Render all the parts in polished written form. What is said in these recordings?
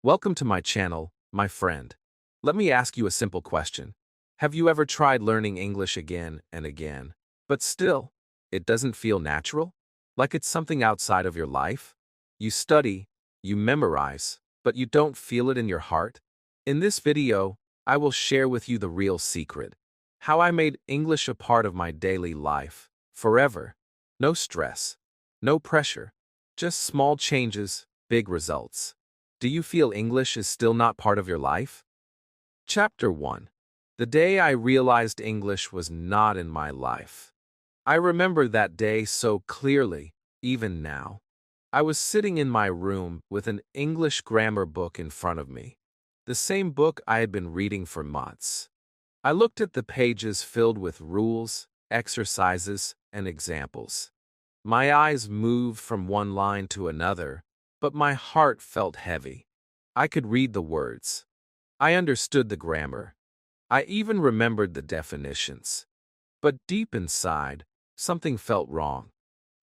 Welcome to my channel, my friend. Let me ask you a simple question. Have you ever tried learning English again and again, but still, it doesn't feel natural? Like it's something outside of your life? You study, you memorize, but you don't feel it in your heart? In this video, I will share with you the real secret. How I made English a part of my daily life, forever. No stress, no pressure, just small changes, big results. Do you feel English is still not part of your life? Chapter 1. The day I realized English was not in my life. I remember that day so clearly, even now. I was sitting in my room with an English grammar book in front of me, the same book I had been reading for months. I looked at the pages filled with rules, exercises, and examples. My eyes moved from one line to another, but my heart felt heavy. I could read the words. I understood the grammar. I even remembered the definitions. But deep inside, something felt wrong.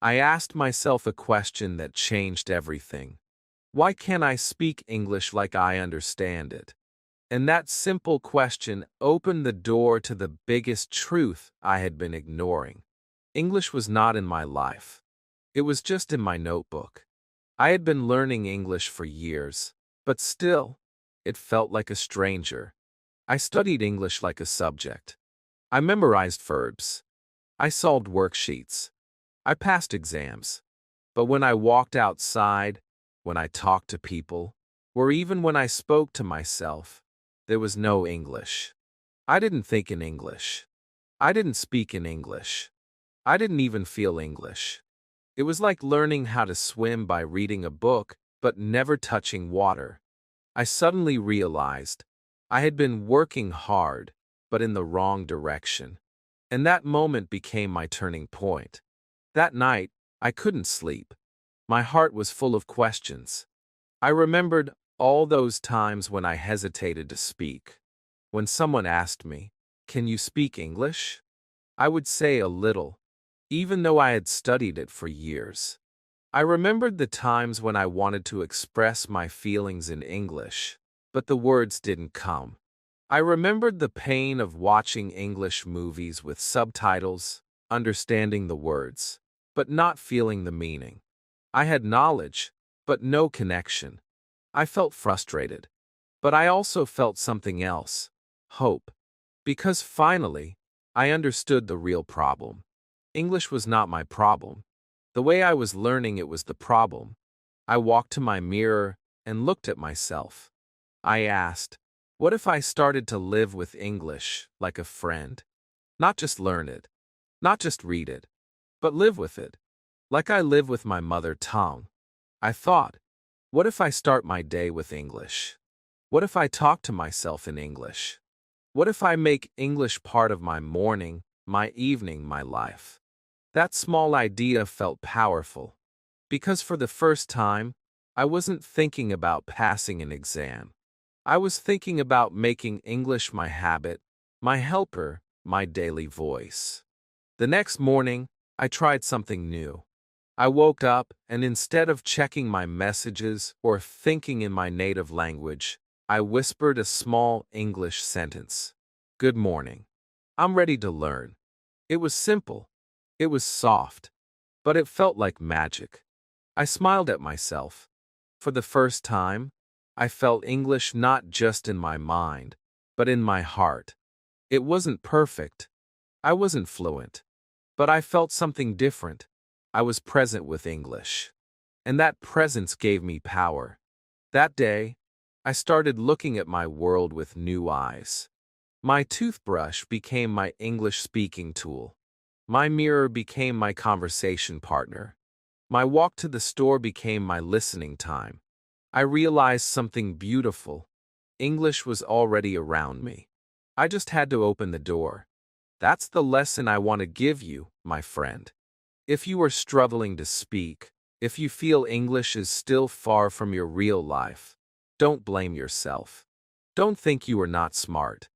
I asked myself a question that changed everything. Why can't I speak English like I understand it? And that simple question opened the door to the biggest truth I had been ignoring. English was not in my life. It was just in my notebook. I had been learning English for years, but still, it felt like a stranger. I studied English like a subject. I memorized verbs. I solved worksheets. I passed exams. But when I walked outside, when I talked to people, or even when I spoke to myself, there was no English. I didn't think in English. I didn't speak in English. I didn't even feel English. It was like learning how to swim by reading a book, but never touching water. I suddenly realized I had been working hard, but in the wrong direction. And that moment became my turning point. That night, I couldn't sleep. My heart was full of questions. I remembered all those times when I hesitated to speak. When someone asked me, "Can you speak English?" I would say a little, even though I had studied it for years. I remembered the times when I wanted to express my feelings in English, but the words didn't come. I remembered the pain of watching English movies with subtitles, understanding the words, but not feeling the meaning. I had knowledge, but no connection. I felt frustrated, but I also felt something else, hope. Because finally, I understood the real problem. English was not my problem. The way I was learning it was the problem. I walked to my mirror and looked at myself. I asked, what if I started to live with English like a friend? Not just learn it, not just read it, but live with it, like I live with my mother tongue. I thought, what if I start my day with English? What if I talk to myself in English? What if I make English part of my morning, my evening, my life? That small idea felt powerful, because for the first time, I wasn't thinking about passing an exam. I was thinking about making English my habit, my helper, my daily voice. The next morning, I tried something new. I woke up, and instead of checking my messages or thinking in my native language, I whispered a small English sentence. Good morning. I'm ready to learn. It was simple. It was soft, but it felt like magic. I smiled at myself. For the first time, I felt English not just in my mind, but in my heart. It wasn't perfect. I wasn't fluent. But I felt something different. I was present with English. And that presence gave me power. That day, I started looking at my world with new eyes. My toothbrush became my English speaking tool. My mirror became my conversation partner. My walk to the store became my listening time. I realized something beautiful. English was already around me. I just had to open the door. That's the lesson I want to give you, my friend. If you are struggling to speak, if you feel English is still far from your real life, don't blame yourself. Don't think you are not smart.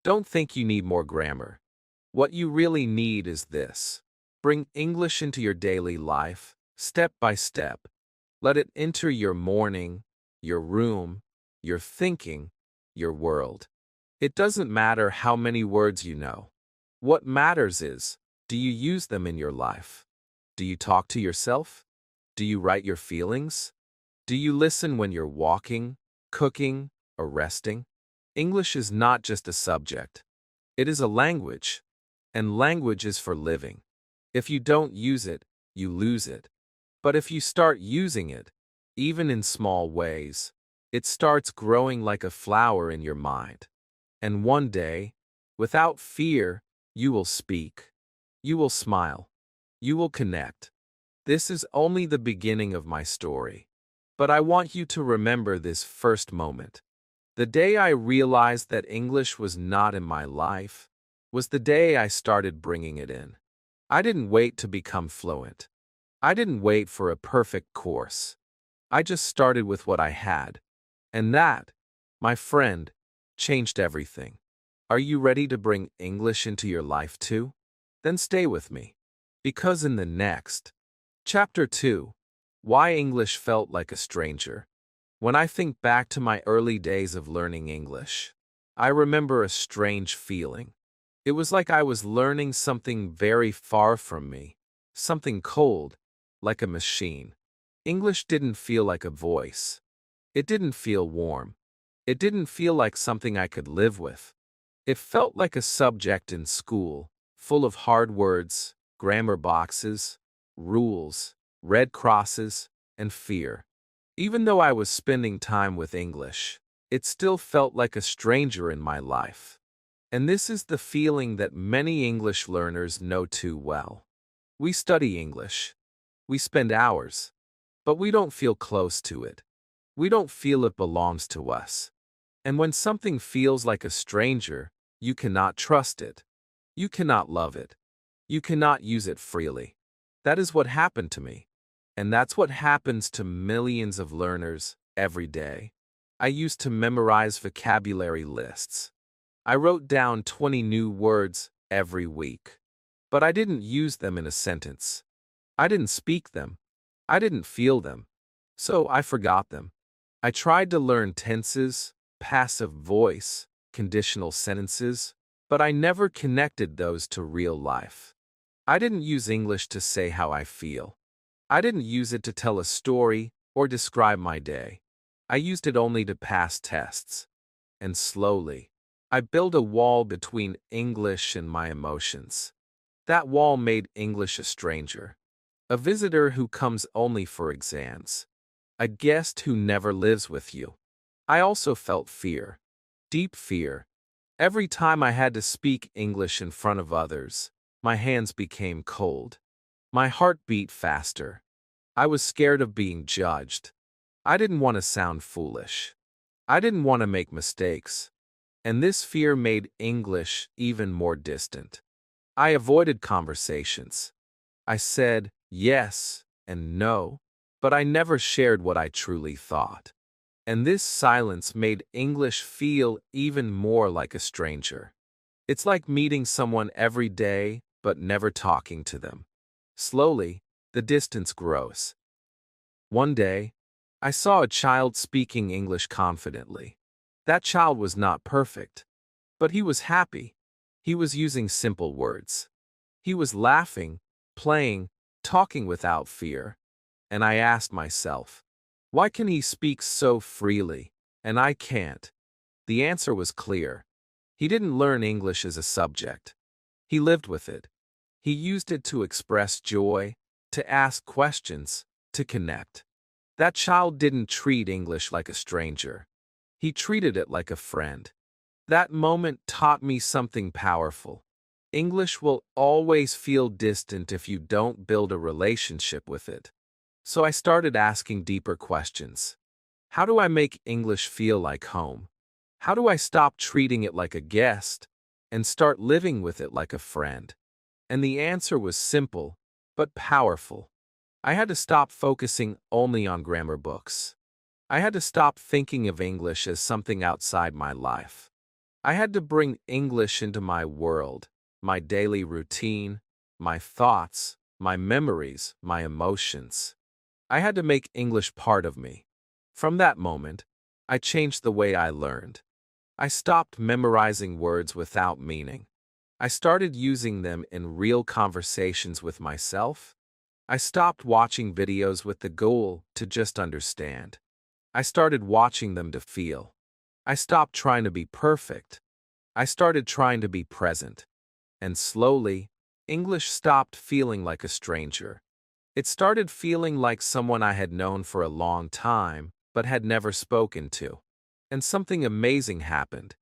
Don't think you need more grammar. What you really need is this. Bring English into your daily life, step by step. Let it enter your morning, your room, your thinking, your world. It doesn't matter how many words you know. What matters is, do you use them in your life? Do you talk to yourself? Do you write your feelings? Do you listen when you're walking, cooking, or resting? English is not just a subject. It is a language, and language is for living. If you don't use it, you lose it. But if you start using it, even in small ways, it starts growing like a flower in your mind. And one day, without fear, you will speak. You will smile. You will connect. This is only the beginning of my story. But I want you to remember this first moment. The day I realized that English was not in my life was the day I started bringing it in. I didn't wait to become fluent. I didn't wait for a perfect course. I just started with what I had. And that, my friend, changed everything. Are you ready to bring English into your life too? Then stay with me. Because in the next, Chapter 2, Why English Felt Like a Stranger. When I think back to my early days of learning English, I remember a strange feeling. It was like I was learning something very far from me, something cold, like a machine. English didn't feel like a voice. It didn't feel warm. It didn't feel like something I could live with. It felt like a subject in school, full of hard words, grammar boxes, rules, red crosses, and fear. Even though I was spending time with English, it still felt like a stranger in my life. And this is the feeling that many English learners know too well. We study English. We spend hours. But we don't feel close to it. We don't feel it belongs to us. And when something feels like a stranger, you cannot trust it. You cannot love it. You cannot use it freely. That is what happened to me. And that's what happens to millions of learners every day. I used to memorize vocabulary lists. I wrote down 20 new words every week. But I didn't use them in a sentence. I didn't speak them. I didn't feel them. So I forgot them. I tried to learn tenses, passive voice, conditional sentences, but I never connected those to real life. I didn't use English to say how I feel. I didn't use it to tell a story or describe my day. I used it only to pass tests. And slowly, I built a wall between English and my emotions. That wall made English a stranger, a visitor who comes only for exams, a guest who never lives with you. I also felt fear, deep fear. Every time I had to speak English in front of others, my hands became cold. My heart beat faster. I was scared of being judged. I didn't want to sound foolish. I didn't want to make mistakes. And this fear made English even more distant. I avoided conversations. I said yes and no, but I never shared what I truly thought. And this silence made English feel even more like a stranger. It's like meeting someone every day, but never talking to them. Slowly, the distance grows. One day, I saw a child speaking English confidently. That child was not perfect, but he was happy. He was using simple words. He was laughing, playing, talking without fear. And I asked myself, why can he speak so freely, and I can't? The answer was clear. He didn't learn English as a subject. He lived with it. He used it to express joy, to ask questions, to connect. That child didn't treat English like a stranger. He treated it like a friend. That moment taught me something powerful. English will always feel distant if you don't build a relationship with it. So I started asking deeper questions. How do I make English feel like home? How do I stop treating it like a guest and start living with it like a friend? And the answer was simple, but powerful. I had to stop focusing only on grammar books. I had to stop thinking of English as something outside my life. I had to bring English into my world, my daily routine, my thoughts, my memories, my emotions. I had to make English part of me. From that moment, I changed the way I learned. I stopped memorizing words without meaning. I started using them in real conversations with myself. I stopped watching videos with the goal to just understand. I started watching them to feel. I stopped trying to be perfect. I started trying to be present. And slowly, English stopped feeling like a stranger. It started feeling like someone I had known for a long time, but had never spoken to. And something amazing happened.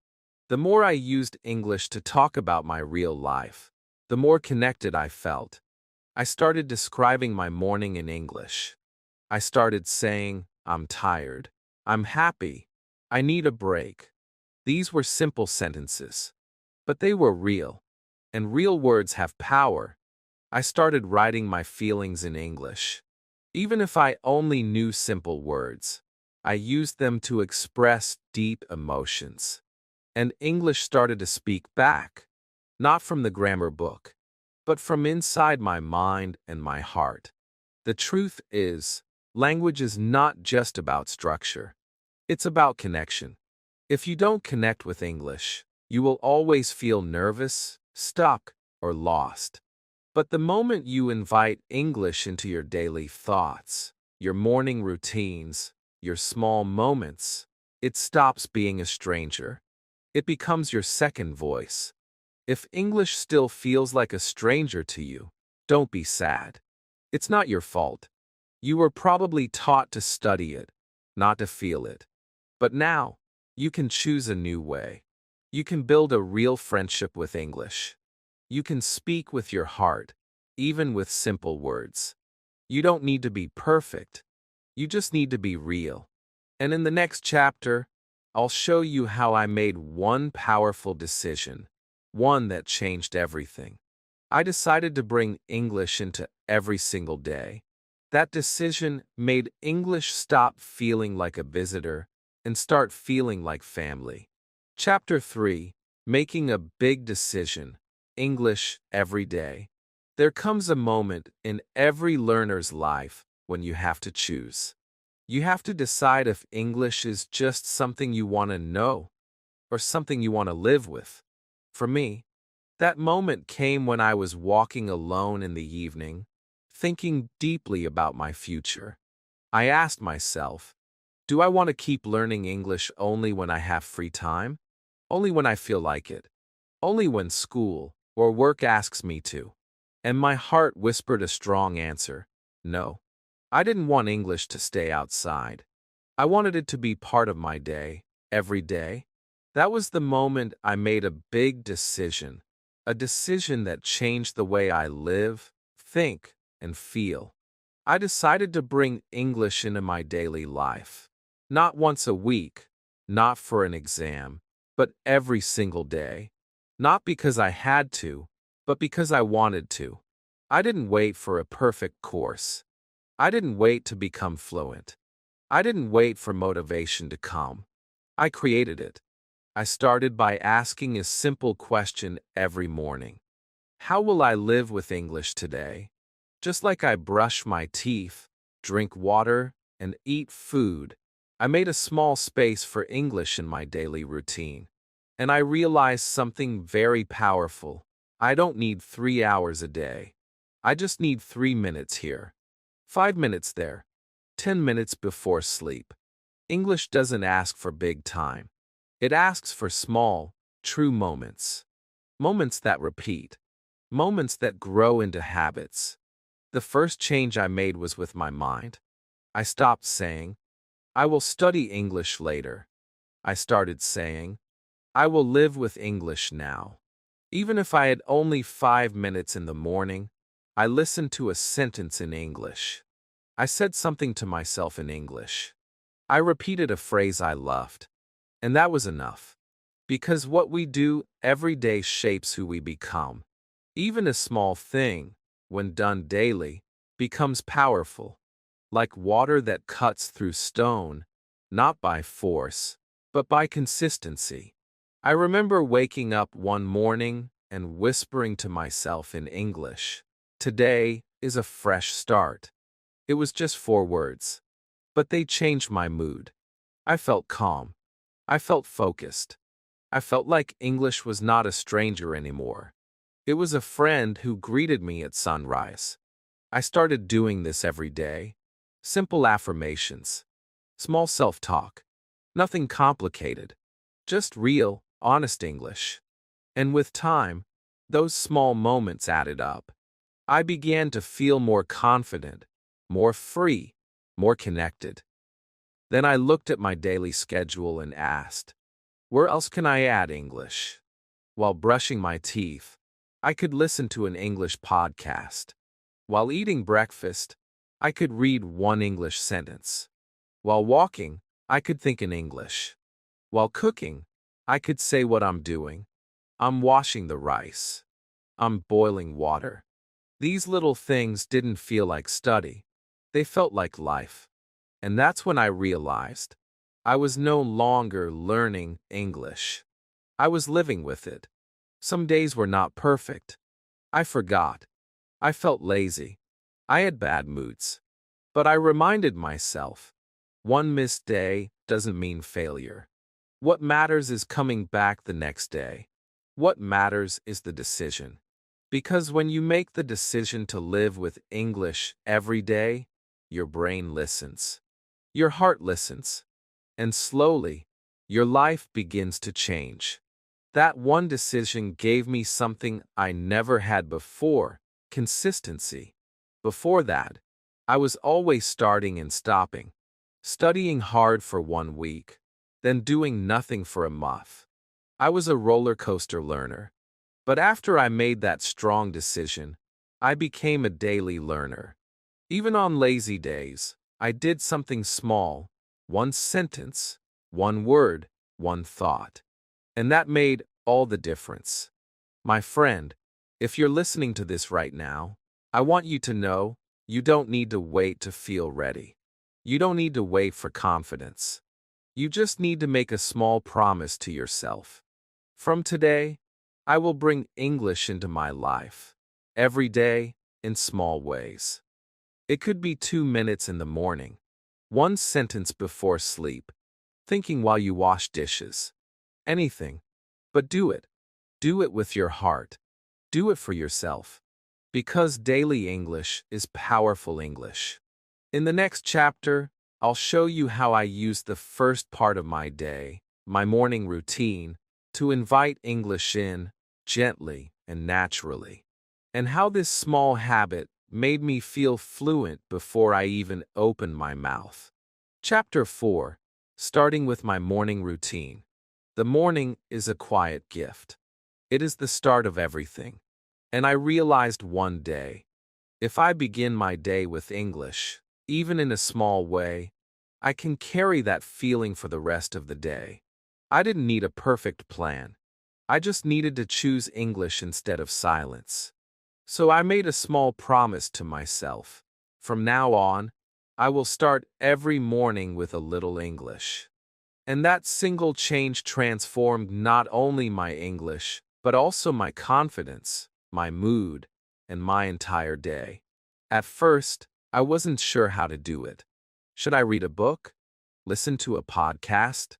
The more I used English to talk about my real life, the more connected I felt. I started describing my morning in English. I started saying, I'm tired. I'm happy. I need a break. These were simple sentences, but they were real. And real words have power. I started writing my feelings in English. Even if I only knew simple words, I used them to express deep emotions. And English started to speak back, not from the grammar book, but from inside my mind and my heart. The truth is, language is not just about structure. It's about connection. If you don't connect with English, you will always feel nervous, stuck, or lost. But the moment you invite English into your daily thoughts, your morning routines, your small moments, it stops being a stranger. It becomes your second voice. If English still feels like a stranger to you, don't be sad. It's not your fault. You were probably taught to study it, not to feel it. But now, you can choose a new way. You can build a real friendship with English. You can speak with your heart, even with simple words. You don't need to be perfect. You just need to be real. And in the next chapter, I'll show you how I made one powerful decision, one that changed everything. I decided to bring English into every single day. That decision made English stop feeling like a visitor and start feeling like family. Chapter 3: Making a Big Decision. English every day. There comes a moment in every learner's life when you have to choose. You have to decide if English is just something you want to know or something you want to live with. For me, that moment came when I was walking alone in the evening, thinking deeply about my future. I asked myself, do I want to keep learning English only when I have free time? Only when I feel like it? Only when school or work asks me to? And my heart whispered a strong answer: no. I didn't want English to stay outside. I wanted it to be part of my day, every day. That was the moment I made a big decision, a decision that changed the way I live, think, and feel. I decided to bring English into my daily life. Not once a week, not for an exam, but every single day. Not because I had to, but because I wanted to. I didn't wait for a perfect course. I didn't wait to become fluent. I didn't wait for motivation to come. I created it. I started by asking a simple question every morning. How will I live with English today? Just like I brush my teeth, drink water, and eat food, I made a small space for English in my daily routine. And I realized something very powerful. I don't need 3 hours a day. I just need 3 minutes here, 5 minutes there, 10 minutes before sleep. English doesn't ask for big time. It asks for small, true moments. Moments that repeat. Moments that grow into habits. The first change I made was with my mind. I stopped saying, I will study English later. I started saying, I will live with English now. Even if I had only 5 minutes in the morning, I listened to a sentence in English. I said something to myself in English. I repeated a phrase I loved. And that was enough. Because what we do every day shapes who we become. Even a small thing, when done daily, becomes powerful. Like water that cuts through stone, not by force, but by consistency. I remember waking up one morning and whispering to myself in English, today is a fresh start. It was just 4 words, but they changed my mood. I felt calm. I felt focused. I felt like English was not a stranger anymore. It was a friend who greeted me at sunrise. I started doing this every day. Simple affirmations. Small self-talk. Nothing complicated. Just real, honest English. And with time, those small moments added up. I began to feel more confident, more free, more connected. Then I looked at my daily schedule and asked, where else can I add English? While brushing my teeth, I could listen to an English podcast. While eating breakfast, I could read one English sentence. While walking, I could think in English. While cooking, I could say what I'm doing. I'm washing the rice. I'm boiling water. These little things didn't feel like study. They felt like life. And that's when I realized I was no longer learning English. I was living with it. Some days were not perfect. I forgot. I felt lazy. I had bad moods. But I reminded myself, one missed day doesn't mean failure. What matters is coming back the next day. What matters is the decision. Because when you make the decision to live with English every day, your brain listens. Your heart listens. And slowly, your life begins to change. That one decision gave me something I never had before: consistency. Before that, I was always starting and stopping, studying hard for 1 week, then doing nothing for a month. I was a roller coaster learner. But after I made that strong decision, I became a daily learner. Even on lazy days, I did something small, one sentence, one word, one thought. And that made all the difference. My friend, if you're listening to this right now, I want you to know you don't need to wait to feel ready. You don't need to wait for confidence. You just need to make a small promise to yourself. From today, I will bring English into my life, every day, in small ways. It could be 2 minutes in the morning, one sentence before sleep, thinking while you wash dishes. Anything. But do it. Do it with your heart. Do it for yourself. Because daily English is powerful English. In the next chapter, I'll show you how I use the first part of my day, my morning routine, to invite English in, gently and naturally. And how this small habit made me feel fluent before I even opened my mouth. Chapter 4. Starting with my morning routine. The morning is a quiet gift. It is the start of everything. And I realized one day, if I begin my day with English, even in a small way, I can carry that feeling for the rest of the day. I didn't need a perfect plan. I just needed to choose English instead of silence. So I made a small promise to myself. From now on, I will start every morning with a little English. And that single change transformed not only my English, but also my confidence, my mood, and my entire day. At first, I wasn't sure how to do it. Should I read a book? Listen to a podcast?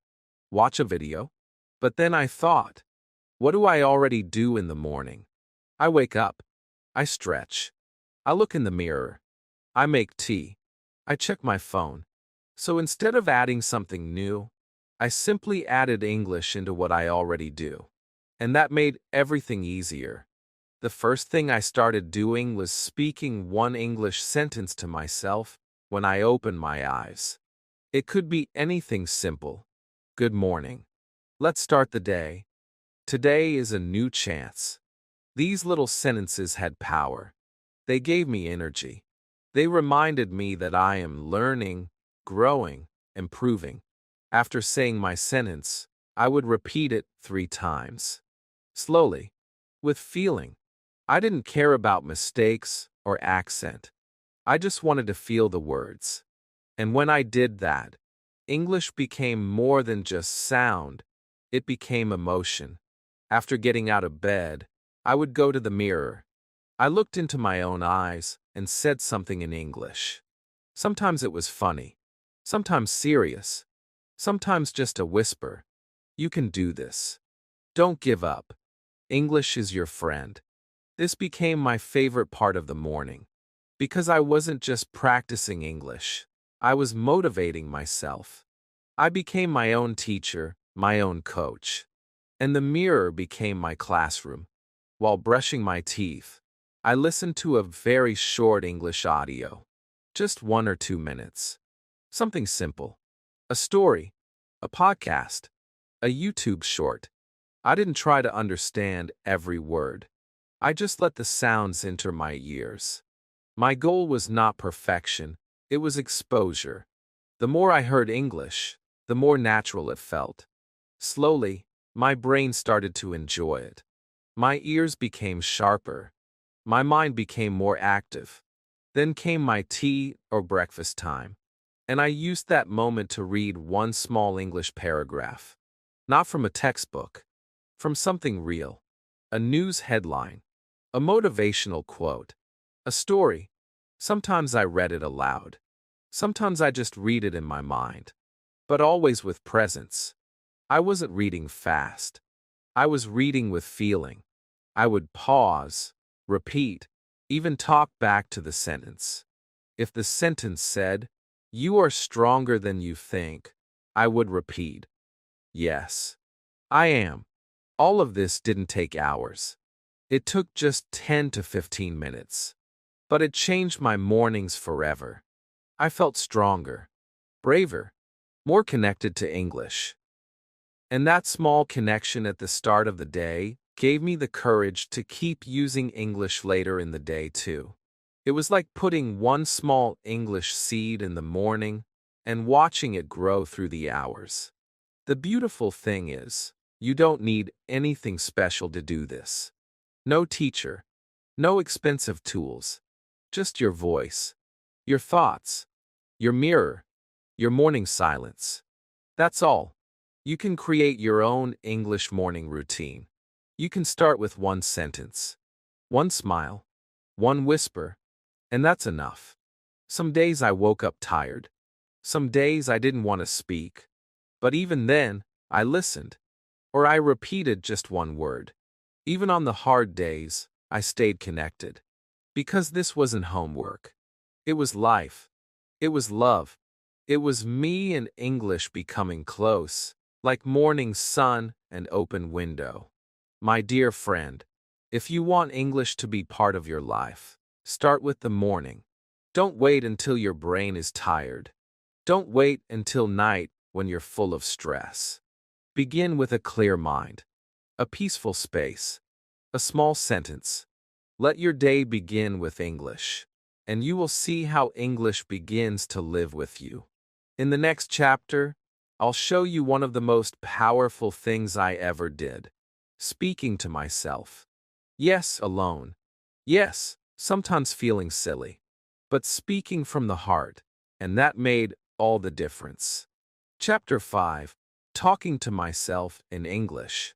Watch a video? But then I thought, what do I already do in the morning? I wake up. I stretch. I look in the mirror. I make tea. I check my phone. So instead of adding something new, I simply added English into what I already do. And that made everything easier. The first thing I started doing was speaking one English sentence to myself when I opened my eyes. It could be anything simple. Good morning. Let's start the day. Today is a new chance. These little sentences had power. They gave me energy. They reminded me that I am learning, growing, improving. After saying my sentence, I would repeat it 3 times. Slowly, with feeling. I didn't care about mistakes or accent. I just wanted to feel the words. And when I did that, English became more than just sound. It became emotion. After getting out of bed, I would go to the mirror. I looked into my own eyes and said something in English. Sometimes it was funny, sometimes serious, Sometimes just a whisper. You can do this. Don't give up. English is your friend. This became my favorite part of the morning. Because I wasn't just practicing English. I was motivating myself. I became my own teacher, my own coach. And the mirror became my classroom. While brushing my teeth, I listened to a very short English audio. Just 1 or 2 minutes. Something simple. A story. A podcast. A YouTube short. I didn't try to understand every word. I just let the sounds enter my ears. My goal was not perfection, it was exposure. The more I heard English, the more natural it felt. Slowly, my brain started to enjoy it. My ears became sharper. My mind became more active. Then came my tea or breakfast time, and I used that moment to read one small English paragraph. Not from a textbook, from something real. A news headline, a motivational quote, a story. Sometimes I read it aloud. Sometimes I just read it in my mind. But always with presence. I wasn't reading fast. I was reading with feeling. I would pause, repeat, even talk back to the sentence. If the sentence said, "You are stronger than you think," I would repeat, "Yes, I am." All of this didn't take hours. It took just 10 to 15 minutes. But it changed my mornings forever. I felt stronger, braver, more connected to English. And that small connection at the start of the day gave me the courage to keep using English later in the day too. It was like putting one small English seed in the morning and watching it grow through the hours. The beautiful thing is, you don't need anything special to do this. No teacher, no expensive tools, just your voice, your thoughts, your mirror, your morning silence. That's all. You can create your own English morning routine. You can start with one sentence, one smile, one whisper, and that's enough. Some days I woke up tired. Some days I didn't want to speak. But even then, I listened. Or I repeated just one word. Even on the hard days, I stayed connected. Because this wasn't homework. It was life. It was love. It was me and English becoming close, like morning sun and open window. My dear friend, if you want English to be part of your life, start with the morning. Don't wait until your brain is tired. Don't wait until night when you're full of stress. Begin with a clear mind, a peaceful space, a small sentence. Let your day begin with English, and you will see how English begins to live with you. In the next chapter, I'll show you one of the most powerful things I ever did. Speaking to myself. Yes, alone. Yes, sometimes feeling silly. But speaking from the heart, and that made all the difference. Chapter 5. Talking to myself in English.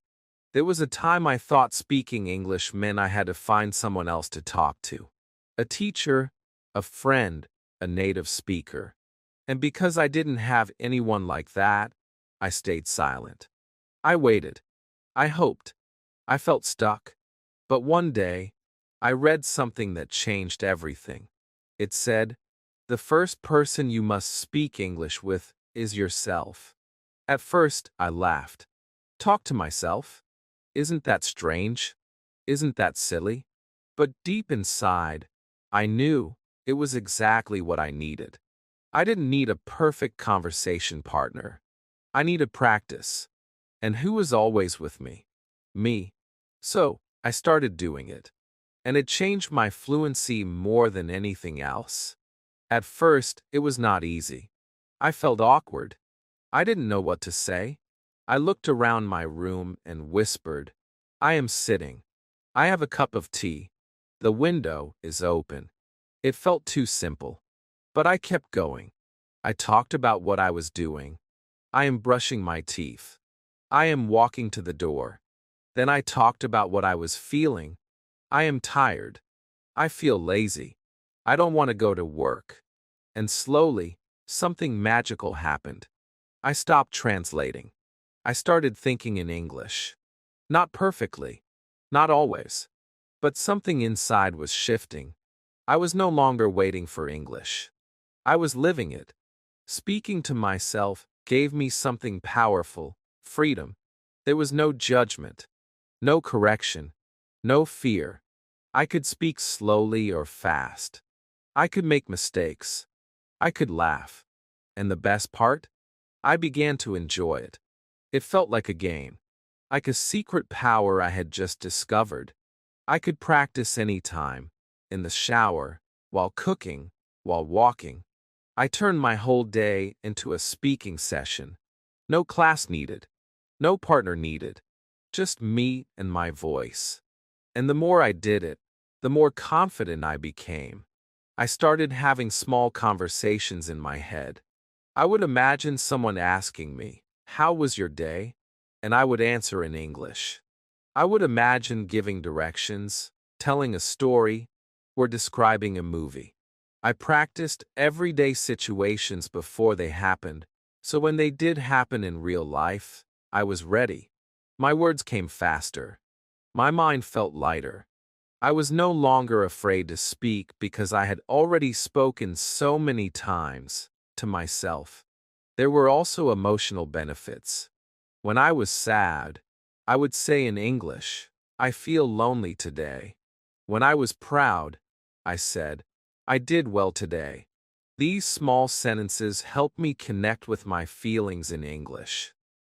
There was a time I thought speaking English meant I had to find someone else to talk to. A teacher, a friend, a native speaker. And because I didn't have anyone like that, I stayed silent. I waited. I hoped. I felt stuck. But one day, I read something that changed everything. It said, "The first person you must speak English with is yourself." At first, I laughed. Talk to myself? Isn't that strange? Isn't that silly? But deep inside, I knew it was exactly what I needed. I didn't need a perfect conversation partner. I needed practice. And who was always with me? Me. So, I started doing it. And it changed my fluency more than anything else. At first, it was not easy. I felt awkward. I didn't know what to say. I looked around my room and whispered, "I am sitting. I have a cup of tea. The window is open." It felt too simple. But I kept going. I talked about what I was doing. I am brushing my teeth. I am walking to the door. Then I talked about what I was feeling. I am tired. I feel lazy. I don't want to go to work. And slowly, something magical happened. I stopped translating. I started thinking in English. Not perfectly. Not always. But something inside was shifting. I was no longer waiting for English. I was living it. Speaking to myself gave me something powerful, freedom. There was no judgment, no correction, no fear. I could speak slowly or fast. I could make mistakes. I could laugh. And the best part? I began to enjoy it. It felt like a game, like a secret power I had just discovered. I could practice any time, in the shower, while cooking, while walking. I turned my whole day into a speaking session. No class needed, no partner needed, just me and my voice. And the more I did it, the more confident I became. I started having small conversations in my head. I would imagine someone asking me, "How was your day?" And I would answer in English. I would imagine giving directions, telling a story, or describing a movie. I practiced everyday situations before they happened, so when they did happen in real life, I was ready. My words came faster. My mind felt lighter. I was no longer afraid to speak because I had already spoken so many times to myself. There were also emotional benefits. When I was sad, I would say in English, "I feel lonely today." When I was proud, I said, "I did well today." These small sentences helped me connect with my feelings in English.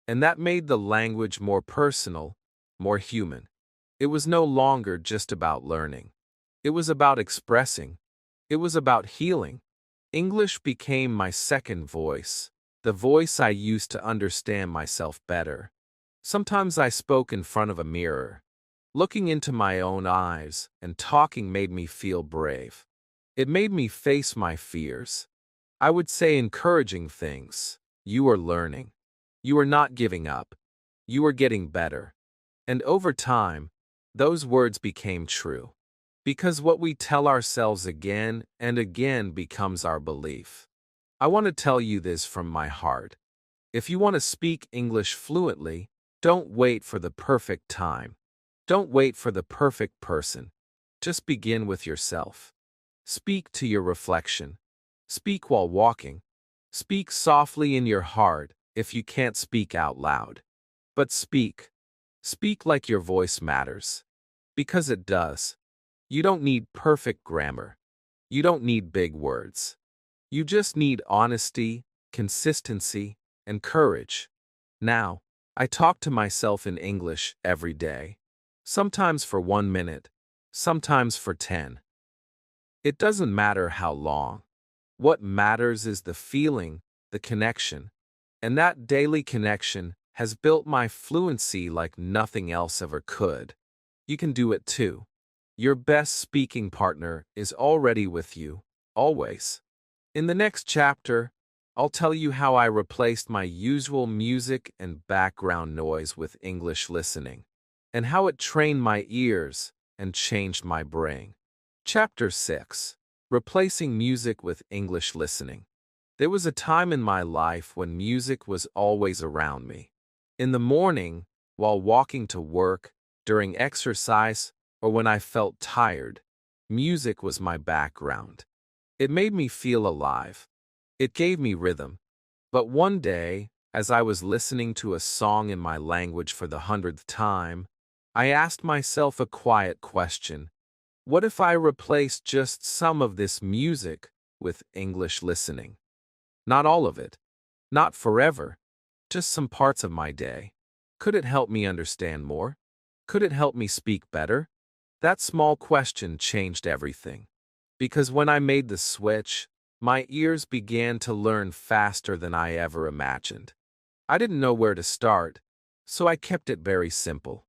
And that made the language more personal, more human. It was no longer just about learning. It was about expressing. It was about healing. English became my second voice, the voice I used to understand myself better. Sometimes I spoke in front of a mirror. Looking into my own eyes and talking made me feel brave. It made me face my fears. I would say encouraging things. "You are learning. You are not giving up. You are getting better." And over time, those words became true. Because what we tell ourselves again and again becomes our belief. I want to tell you this from my heart. If you want to speak English fluently, don't wait for the perfect time. Don't wait for the perfect person. Just begin with yourself. Speak to your reflection. Speak while walking. Speak softly in your heart if you can't speak out loud. But speak. Speak like your voice matters. Because it does. You don't need perfect grammar. You don't need big words. You just need honesty, consistency, and courage. Now, I talk to myself in English every day. Sometimes for 1 minute, sometimes for 10. It doesn't matter how long. What matters is the feeling, the connection. And that daily connection has built my fluency like nothing else ever could. You can do it too. Your best speaking partner is already with you, always. In the next chapter, I'll tell you how I replaced my usual music and background noise with English listening, and how it trained my ears and changed my brain. Chapter 6. Replacing music with English listening. There was a time in my life when music was always around me. In the morning, while walking to work, during exercise, or when I felt tired, music was my background. It made me feel alive. It gave me rhythm. But one day, as I was listening to a song in my language for the 100th time, I asked myself a quiet question. What if I replaced just some of this music with English listening? Not all of it. Not forever. Just some parts of my day. Could it help me understand more? Could it help me speak better? That small question changed everything. Because when I made the switch, my ears began to learn faster than I ever imagined. I didn't know where to start, so I kept it very simple.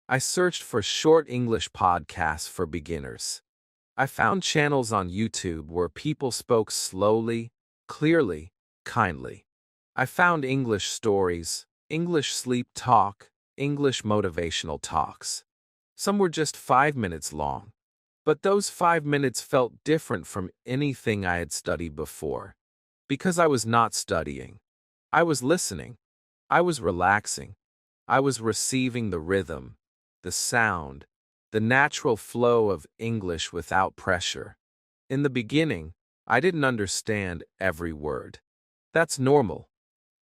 I searched for short English podcasts for beginners. I found channels on YouTube where people spoke slowly, clearly, kindly. I found English stories, English sleep talk, English motivational talks. Some were just 5 minutes long. But those 5 minutes felt different from anything I had studied before. Because I was not studying. I was listening. I was relaxing. I was receiving the rhythm, the sound, the natural flow of English without pressure. In the beginning, I didn't understand every word. That's normal.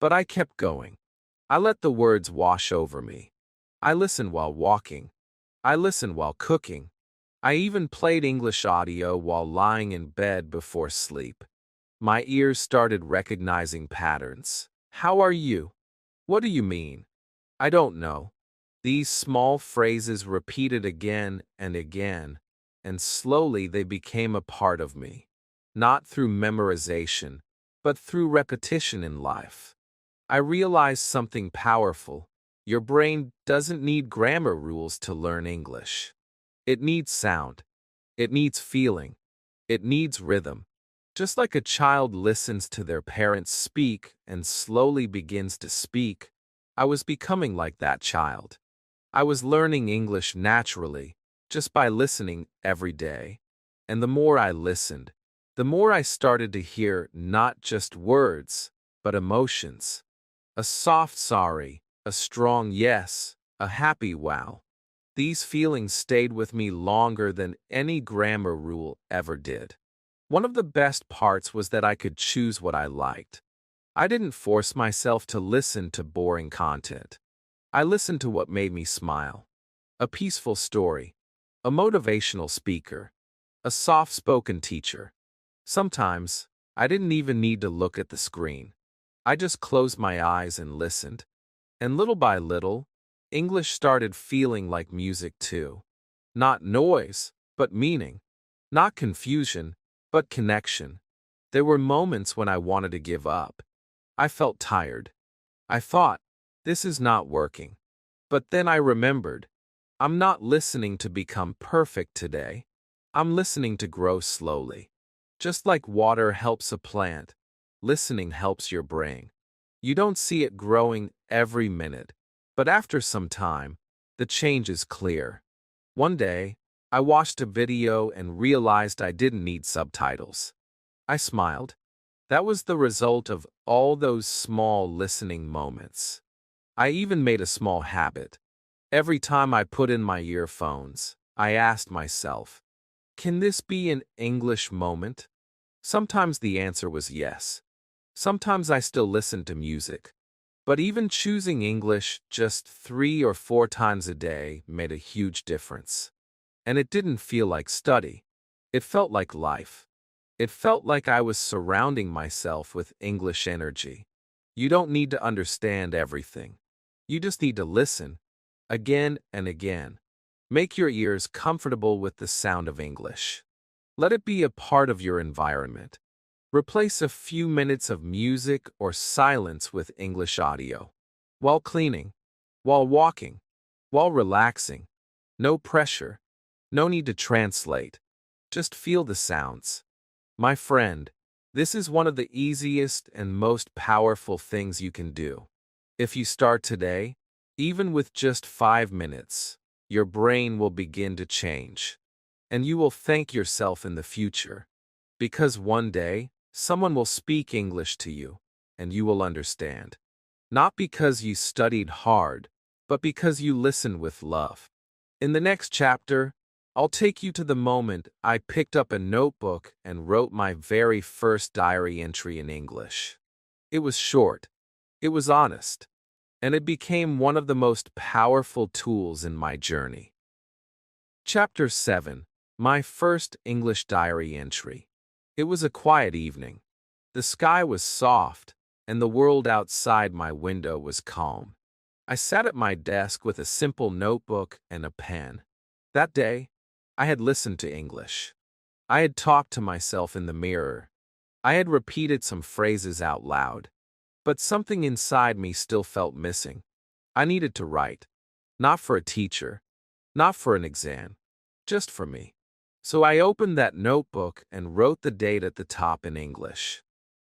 But I kept going. I let the words wash over me. I listened while walking. I listened while cooking. I even played English audio while lying in bed before sleep. My ears started recognizing patterns. How are you? What do you mean? I don't know. These small phrases repeated again and again, and slowly they became a part of me. Not through memorization, but through repetition in life. I realized something powerful. Your brain doesn't need grammar rules to learn English. It needs sound. It needs feeling. It needs rhythm. Just like a child listens to their parents speak and slowly begins to speak, I was becoming like that child. I was learning English naturally, just by listening every day. And the more I listened, the more I started to hear not just words, but emotions. A soft sorry, a strong yes, a happy wow. These feelings stayed with me longer than any grammar rule ever did. One of the best parts was that I could choose what I liked. I didn't force myself to listen to boring content. I listened to what made me smile. A peaceful story, a motivational speaker, a soft-spoken teacher. Sometimes, I didn't even need to look at the screen. I just closed my eyes and listened. And little by little, English started feeling like music too. Not noise, but meaning. Not confusion, but connection. There were moments when I wanted to give up. I felt tired. I thought, this is not working. But then I remembered, I'm not listening to become perfect today. I'm listening to grow slowly. Just like water helps a plant, listening helps your brain. You don't see it growing every minute, but after some time, the change is clear. One day, I watched a video and realized I didn't need subtitles. I smiled. That was the result of all those small listening moments. I even made a small habit. Every time I put in my earphones, I asked myself, can this be an English moment? Sometimes the answer was yes. Sometimes I still listened to music. But even choosing English just 3 or 4 times a day made a huge difference. And it didn't feel like study. It felt like life. It felt like I was surrounding myself with English energy. You don't need to understand everything. You just need to listen, again and again. Make your ears comfortable with the sound of English. Let it be a part of your environment. Replace a few minutes of music or silence with English audio. While cleaning, while walking, while relaxing. No pressure. No need to translate. Just feel the sounds. My friend, this is one of the easiest and most powerful things you can do. If you start today, even with just 5 minutes, your brain will begin to change. And you will thank yourself in the future. Because one day, someone will speak English to you, and you will understand. Not because you studied hard, but because you listened with love. In the next chapter, I'll take you to the moment I picked up a notebook and wrote my very first diary entry in English. It was short, it was honest, and it became one of the most powerful tools in my journey. Chapter 7. My first English diary entry. It was a quiet evening. The sky was soft, and the world outside my window was calm. I sat at my desk with a simple notebook and a pen. That day, I had listened to English. I had talked to myself in the mirror. I had repeated some phrases out loud. But something inside me still felt missing. I needed to write. Not for a teacher. Not for an exam. Just for me. So I opened that notebook and wrote the date at the top in English.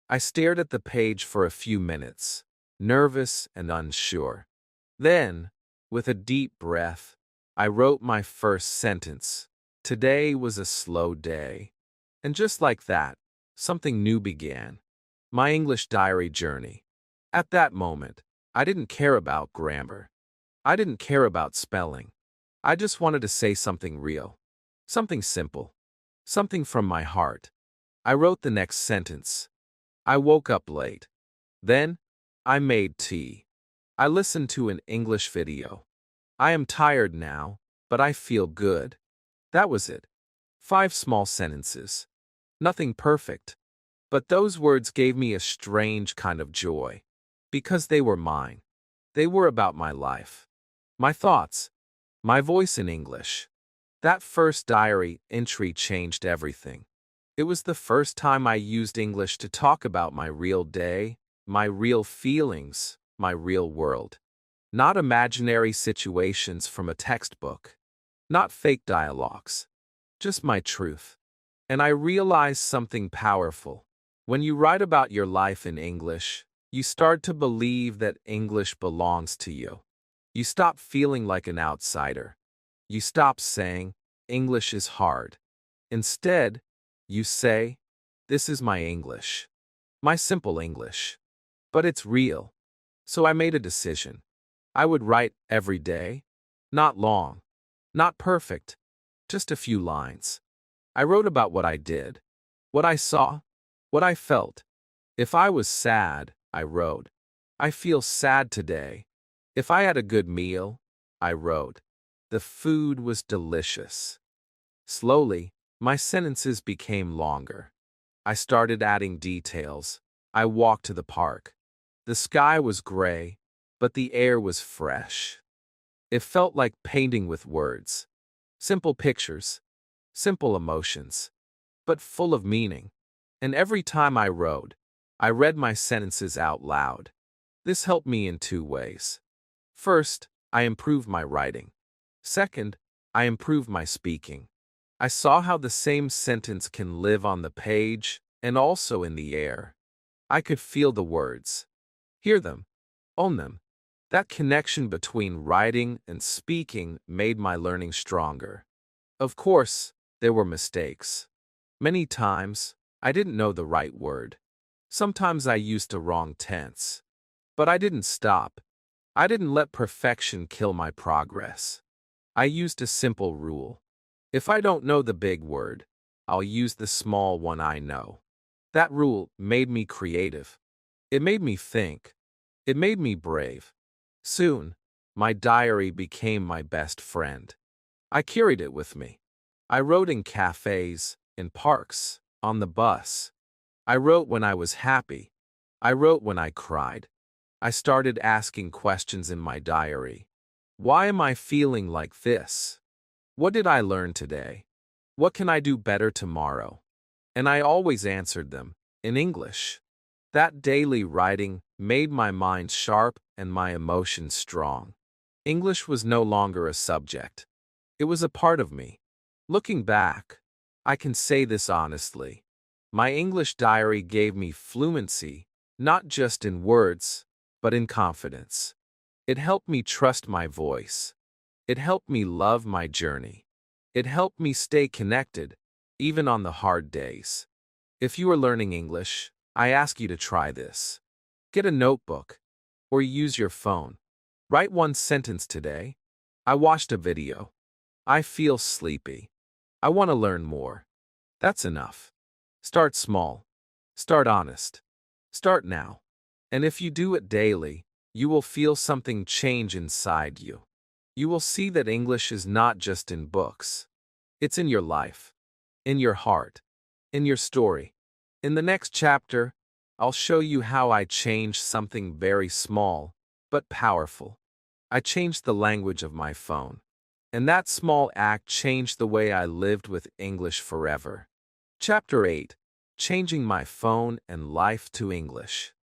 I stared at the page for a few minutes, nervous and unsure. Then, with a deep breath, I wrote my first sentence. Today was a slow day. And just like that, something new began. My English diary journey. At that moment, I didn't care about grammar. I didn't care about spelling. I just wanted to say something real, something simple, something from my heart. I wrote the next sentence. I woke up late. Then, I made tea. I listened to an English video. I am tired now, but I feel good. That was it. 5 small sentences. Nothing perfect. But those words gave me a strange kind of joy. Because they were mine. They were about my life. My thoughts. My voice in English. That first diary entry changed everything. It was the first time I used English to talk about my real day, my real feelings, my real world. Not imaginary situations from a textbook. Not fake dialogues. Just my truth. And I realized something powerful. When you write about your life in English, you start to believe that English belongs to you. You stop feeling like an outsider. You stop saying, English is hard. Instead, you say, this is my English. My simple English. But it's real. So I made a decision. I would write every day. Not long. Not perfect. Just a few lines. I wrote about what I did. What I saw. What I felt. If I was sad, I wrote, I feel sad today. If I had a good meal, I wrote, the food was delicious. Slowly, my sentences became longer. I started adding details. I walked to the park. The sky was gray, but the air was fresh. It felt like painting with words. Simple pictures, simple emotions, but full of meaning. And every time I wrote, I read my sentences out loud. This helped me in 2 ways. First, I improved my writing. Second, I improved my speaking. I saw how the same sentence can live on the page and also in the air. I could feel the words, hear them, own them. That connection between writing and speaking made my learning stronger. Of course, there were mistakes. Many times, I didn't know the right word. Sometimes I used the wrong tense. But I didn't stop. I didn't let perfection kill my progress. I used a simple rule. If I don't know the big word, I'll use the small one I know. That rule made me creative. It made me think. It made me brave. Soon, my diary became my best friend. I carried it with me. I wrote in cafes, in parks, on the bus. I wrote when I was happy. I wrote when I cried. I started asking questions in my diary. Why am I feeling like this? What did I learn today? What can I do better tomorrow? And I always answered them in English. That daily writing made my mind sharp and my emotions strong. English was no longer a subject. It was a part of me. Looking back, I can say this honestly. My English diary gave me fluency, not just in words, but in confidence. It helped me trust my voice. It helped me love my journey. It helped me stay connected, even on the hard days. If you are learning English, I ask you to try this. Get a notebook, or use your phone. Write 1 sentence today. I watched a video. I feel sleepy. I want to learn more. That's enough. Start small. Start honest. Start now. And if you do it daily, you will feel something change inside you. You will see that English is not just in books. It's in your life, in your heart, in your story. In the next chapter, I'll show you how I changed something very small, but powerful. I changed the language of my phone. And that small act changed the way I lived with English forever. Chapter 8. Changing my phone and life to English.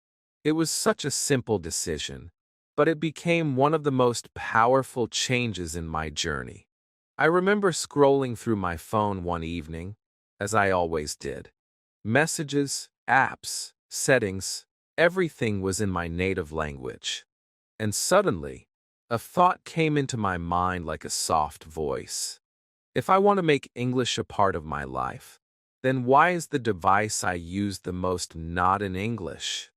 It was such a simple decision, but it became one of the most powerful changes in my journey. I remember scrolling through my phone one evening, as I always did. Messages, apps, settings, everything was in my native language. And suddenly, a thought came into my mind like a soft voice. If I want to make English a part of my life, then why is the device I use the most not in English?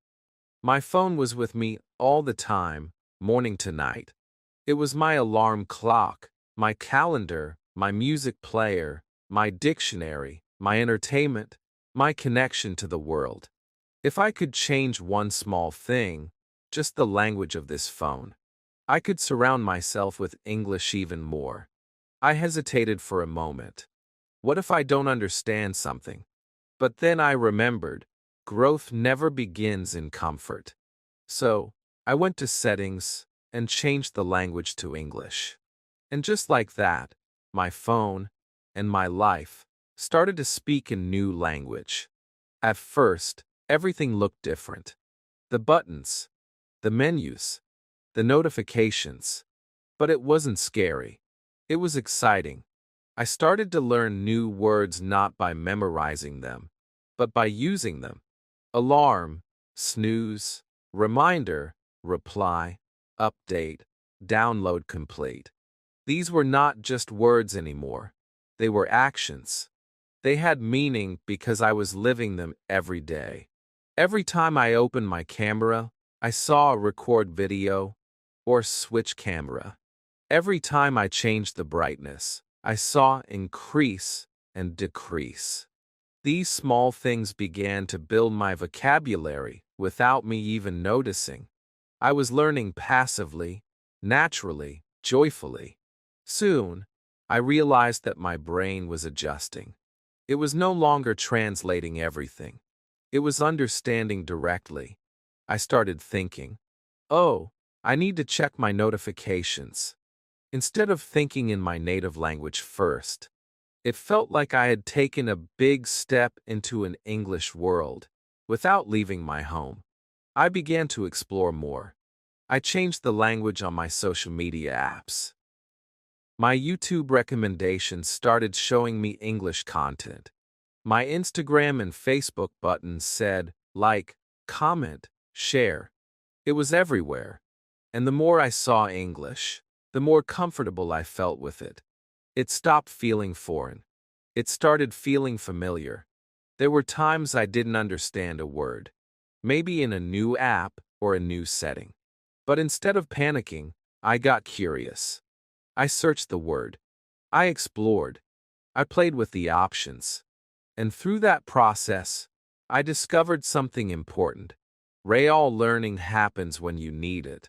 My phone was with me all the time, morning to night. It was my alarm clock, my calendar, my music player, my dictionary, my entertainment, my connection to the world. If I could change one small thing, just the language of this phone, I could surround myself with English even more. I hesitated for a moment. What if I don't understand something? But then I remembered, growth never begins in comfort. So, I went to settings and changed the language to English. And just like that, my phone and my life started to speak a new language. At first, everything looked different. The buttons, the menus, the notifications. But it wasn't scary. It was exciting. I started to learn new words not by memorizing them, but by using them. Alarm, snooze, reminder, reply, update, download complete. These were not just words anymore. They were actions. They had meaning because I was living them every day. Every time I opened my camera, I saw a record video or switch camera. Every time I changed the brightness, I saw increase and decrease. These small things began to build my vocabulary without me even noticing. I was learning passively, naturally, joyfully. Soon, I realized that my brain was adjusting. It was no longer translating everything. It was understanding directly. I started thinking, oh, I need to check my notifications. Instead of thinking in my native language first, it felt like I had taken a big step into an English world without leaving my home. I began to explore more. I changed the language on my social media apps. My YouTube recommendations started showing me English content. My Instagram and Facebook buttons said, like, comment, share. It was everywhere. And the more I saw English, the more comfortable I felt with it. It stopped feeling foreign. It started feeling familiar. There were times I didn't understand a word, maybe in a new app or a new setting. But instead of panicking, I got curious. I searched the word. I explored. I played with the options. And through that process, I discovered something important. Real learning happens when you need it.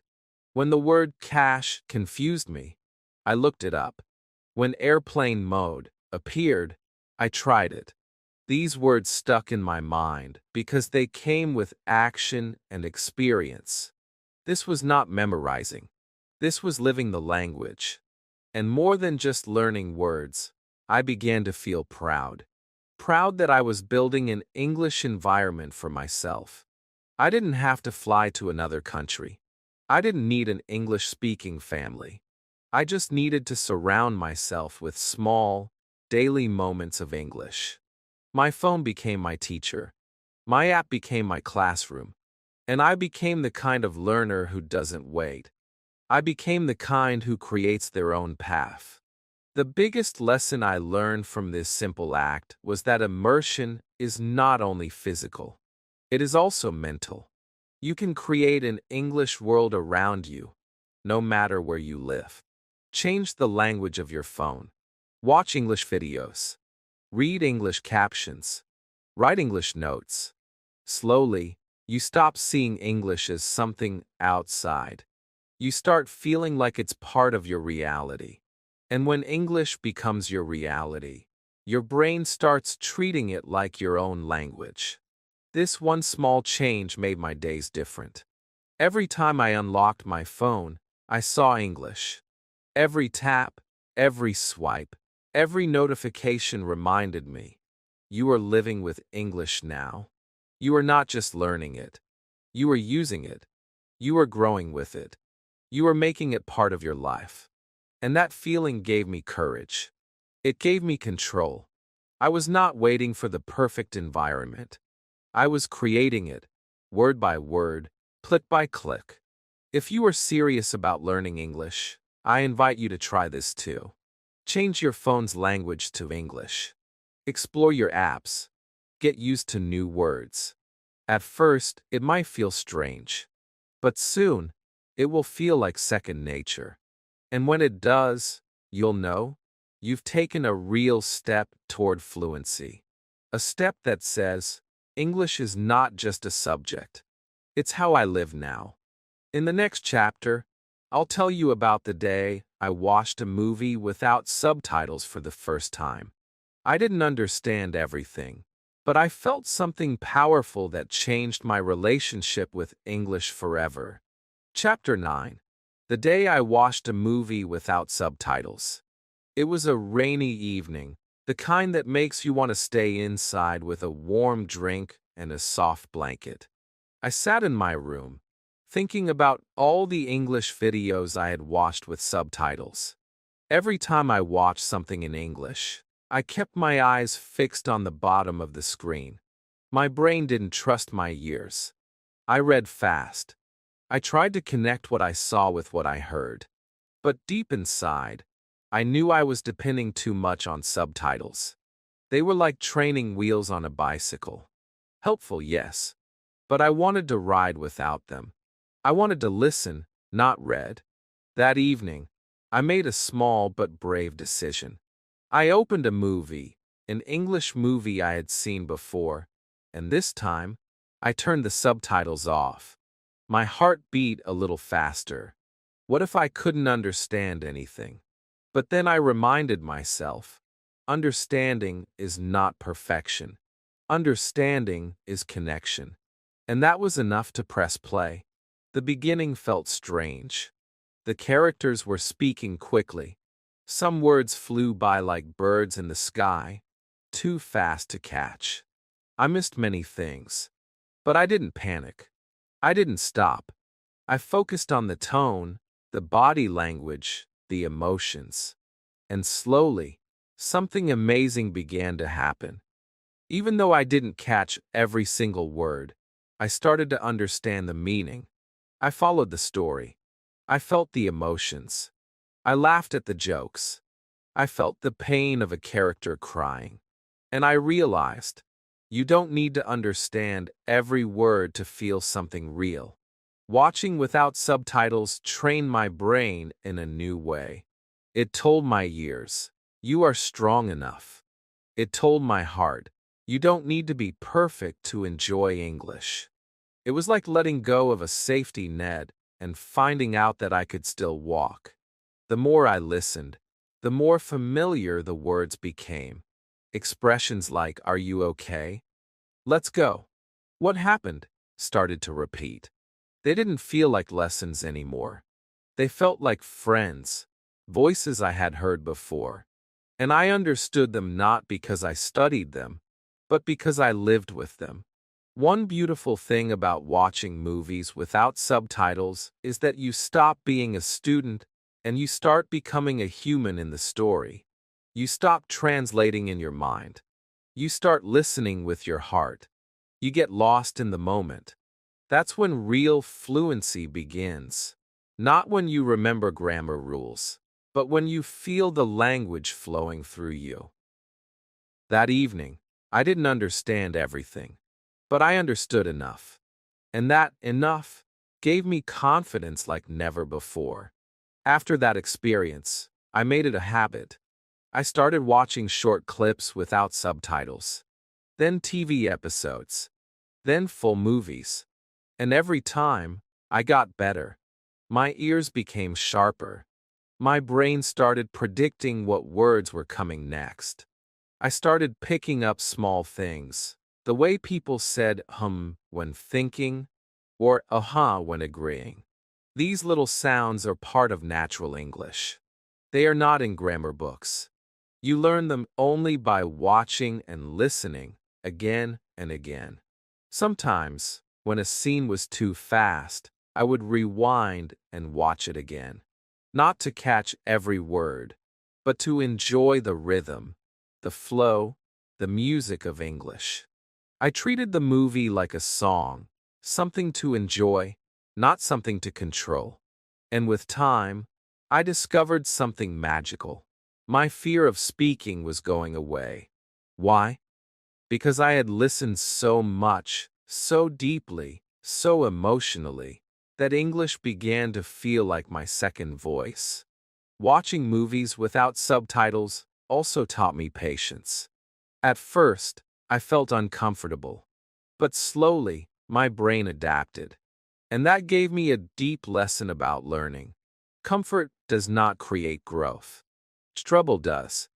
When the word cash confused me, I looked it up. When airplane mode appeared, I tried it. These words stuck in my mind because they came with action and experience. This was not memorizing. This was living the language. And more than just learning words, I began to feel proud. Proud that I was building an English environment for myself. I didn't have to fly to another country. I didn't need an English-speaking family. I just needed to surround myself with small, daily moments of English. My phone became my teacher. My app became my classroom. And I became the kind of learner who doesn't wait. I became the kind who creates their own path. The biggest lesson I learned from this simple act was that immersion is not only physical. It is also mental. You can create an English world around you, no matter where you live. Change the language of your phone. Watch English videos. Read English captions. Write English notes. Slowly, you stop seeing English as something outside. You start feeling like it's part of your reality. And when English becomes your reality, your brain starts treating it like your own language. This one small change made my days different. Every time I unlocked my phone, I saw English. Every tap, every swipe, every notification reminded me, you are living with English now. You are not just learning it. You are using it. You are growing with it. You are making it part of your life. And that feeling gave me courage. It gave me control. I was not waiting for the perfect environment. I was creating it, word by word, click by click. If you are serious about learning English, I invite you to try this too. Change your phone's language to English. Explore your apps. Get used to new words. At first, it might feel strange, but soon, it will feel like second nature. And when it does, you'll know you've taken a real step toward fluency. A step that says, English is not just a subject. It's how I live now. In the next chapter, I'll tell you about the day I watched a movie without subtitles for the first time. I didn't understand everything, but I felt something powerful that changed my relationship with English forever. Chapter 9. The day I watched a movie without subtitles. It was a rainy evening, the kind that makes you want to stay inside with a warm drink and a soft blanket. I sat in my room, thinking about all the English videos I had watched with subtitles. Every time I watched something in English, I kept my eyes fixed on the bottom of the screen. My brain didn't trust my ears. I read fast. I tried to connect what I saw with what I heard. But deep inside, I knew I was depending too much on subtitles. They were like training wheels on a bicycle. Helpful, yes, but I wanted to ride without them. I wanted to listen, not read. That evening, I made a small but brave decision. I opened a movie, an English movie I had seen before, and this time, I turned the subtitles off. My heart beat a little faster. What if I couldn't understand anything? But then I reminded myself, understanding is not perfection. Understanding is connection. And that was enough to press play. The beginning felt strange. The characters were speaking quickly. Some words flew by like birds in the sky, too fast to catch. I missed many things. But I didn't panic. I didn't stop. I focused on the tone, the body language, the emotions. And slowly, something amazing began to happen. Even though I didn't catch every single word, I started to understand the meaning. I followed the story. I felt the emotions. I laughed at the jokes. I felt the pain of a character crying. And I realized, you don't need to understand every word to feel something real. Watching without subtitles trained my brain in a new way. It told my ears, you are strong enough. It told my heart, you don't need to be perfect to enjoy English. It was like letting go of a safety net and finding out that I could still walk. The more I listened, the more familiar the words became. Expressions like, are you okay? Let's go. What happened? Started to repeat. They didn't feel like lessons anymore. They felt like friends, voices I had heard before. And I understood them not because I studied them, but because I lived with them. One beautiful thing about watching movies without subtitles is that you stop being a student and you start becoming a human in the story. You stop translating in your mind. You start listening with your heart. You get lost in the moment. That's when real fluency begins. Not when you remember grammar rules, but when you feel the language flowing through you. That evening, I didn't understand everything, but I understood enough. And that enough gave me confidence like never before. After that experience, I made it a habit. I started watching short clips without subtitles, then TV episodes, then full movies. And every time, I got better. My ears became sharper. My brain started predicting what words were coming next. I started picking up small things, the way people said when thinking, or when agreeing. These little sounds are part of natural English. They are not in grammar books. You learn them only by watching and listening again and again. Sometimes, when a scene was too fast, I would rewind and watch it again. Not to catch every word, but to enjoy the rhythm, the flow, the music of English. I treated the movie like a song, something to enjoy, not something to control. And with time, I discovered something magical. My fear of speaking was going away. Why? Because I had listened so much, so deeply, so emotionally, that English began to feel like my second voice. Watching movies without subtitles also taught me patience. At first, I felt uncomfortable, but slowly, my brain adapted. And that gave me a deep lesson about learning. Comfort does not create growth. Trouble does.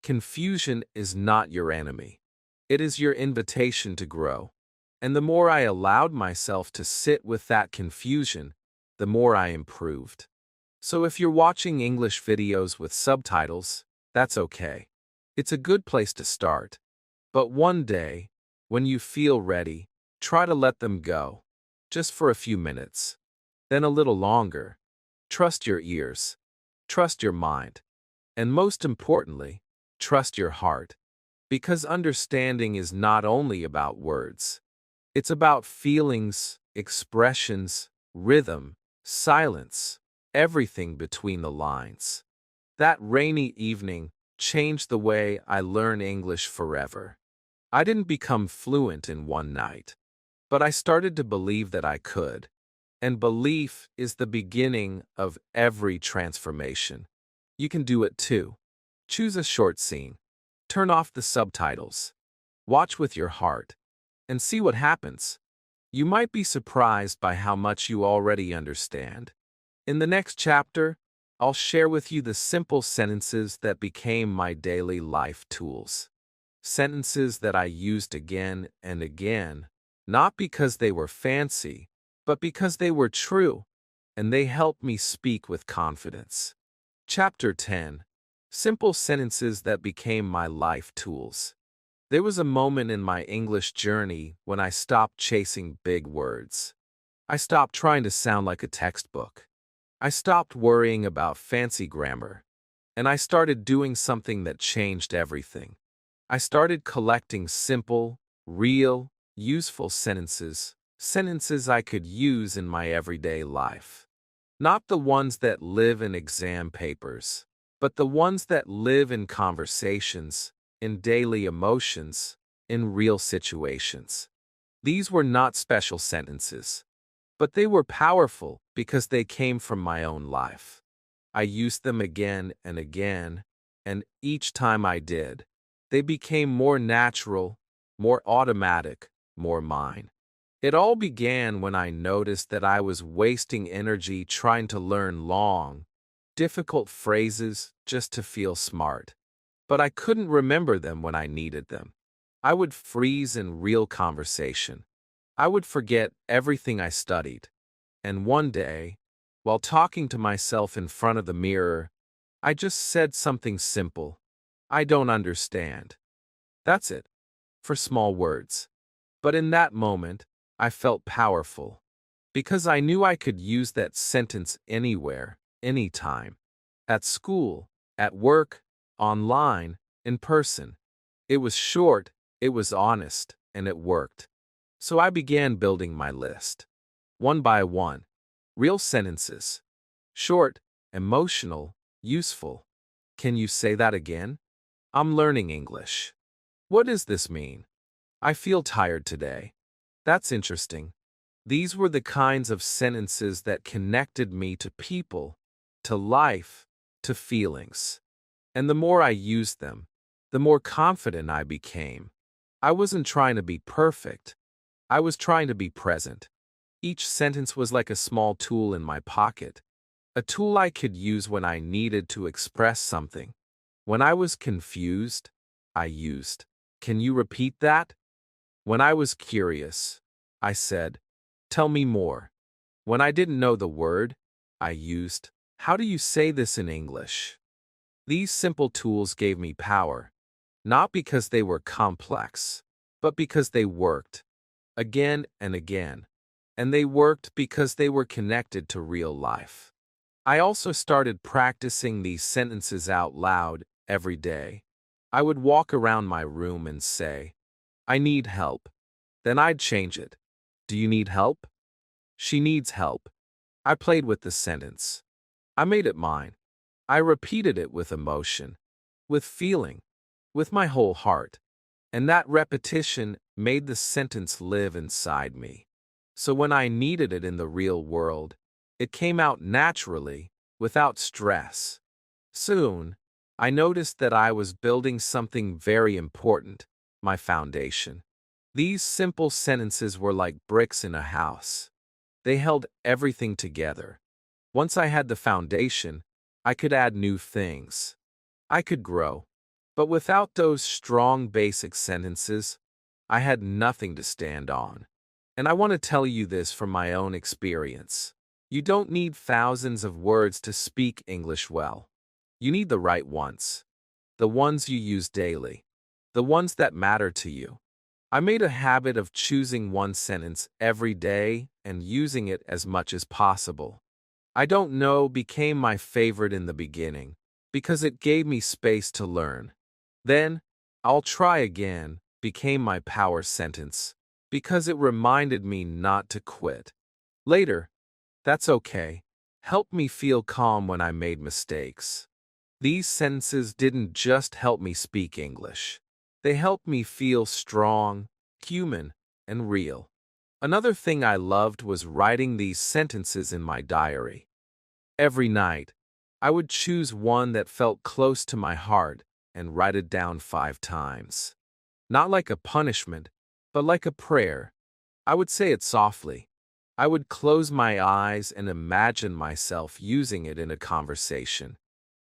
Confusion is not your enemy. It is your invitation to grow. And the more I allowed myself to sit with that confusion, the more I improved. So if you're watching English videos with subtitles, that's okay. It's a good place to start. But one day, when you feel ready, try to let them go. Just for a few minutes. Then a little longer. Trust your ears. Trust your mind. And most importantly, trust your heart. Because understanding is not only about words. It's about feelings, expressions, rhythm, silence, everything between the lines. That rainy evening changed the way I learn English forever. I didn't become fluent in one night, but I started to believe that I could. And belief is the beginning of every transformation. You can do it too. Choose a short scene. Turn off the subtitles. Watch with your heart. And see what happens. You might be surprised by how much you already understand. In the next chapter, I'll share with you the simple sentences that became my daily life tools. Sentences that I used again and again, not because they were fancy, but because they were true, and they helped me speak with confidence. Chapter 10. Simple sentences that became my life tools. There was a moment in my English journey when I stopped chasing big words. I stopped trying to sound like a textbook. I stopped worrying about fancy grammar. And I started doing something that changed everything. I started collecting simple, real, useful sentences, sentences I could use in my everyday life. Not the ones that live in exam papers, but the ones that live in conversations, in daily emotions, in real situations. These were not special sentences, but they were powerful because they came from my own life. I used them again and again, and each time I did, they became more natural, more automatic, more mine. It all began when I noticed that I was wasting energy trying to learn long, difficult phrases just to feel smart. But I couldn't remember them when I needed them. I would freeze in real conversation. I would forget everything I studied. And one day, while talking to myself in front of the mirror, I just said something simple. I don't understand. That's it. For small words. But in that moment, I felt powerful. Because I knew I could use that sentence anywhere, anytime. At school, at work, online, in person. It was short, it was honest, and it worked. So I began building my list. One by one. Real sentences. Short, emotional, useful. Can you say that again? I'm learning English. What does this mean? I feel tired today. That's interesting. These were the kinds of sentences that connected me to people, to life, to feelings. And the more I used them, the more confident I became. I wasn't trying to be perfect. I was trying to be present. Each sentence was like a small tool in my pocket, a tool I could use when I needed to express something. When I was confused, I used. Can you repeat that? When I was curious, I said, tell me more. When I didn't know the word, I used, how do you say this in English? These simple tools gave me power, not because they were complex, but because they worked, again and again. And they worked because they were connected to real life. I also started practicing these sentences out loud every day. I would walk around my room and say, I need help. Then I'd change it. Do you need help? She needs help. I played with the sentence. I made it mine. I repeated it with emotion, with feeling, with my whole heart. And that repetition made the sentence live inside me. So when I needed it in the real world, it came out naturally, without stress. Soon, I noticed that I was building something very important, my foundation. These simple sentences were like bricks in a house. They held everything together. Once I had the foundation, I could add new things. I could grow. But without those strong basic sentences, I had nothing to stand on. And I want to tell you this from my own experience. You don't need thousands of words to speak English well. You need the right ones. The ones you use daily. The ones that matter to you. I made a habit of choosing one sentence every day and using it as much as possible. I don't know became my favorite in the beginning because it gave me space to learn. Then, I'll try again became my power sentence because it reminded me not to quit. Later, that's okay, helped me feel calm when I made mistakes. These sentences didn't just help me speak English. They helped me feel strong, human, and real. Another thing I loved was writing these sentences in my diary. Every night, I would choose one that felt close to my heart and write it down 5 times. Not like a punishment, but like a prayer. I would say it softly. I would close my eyes and imagine myself using it in a conversation.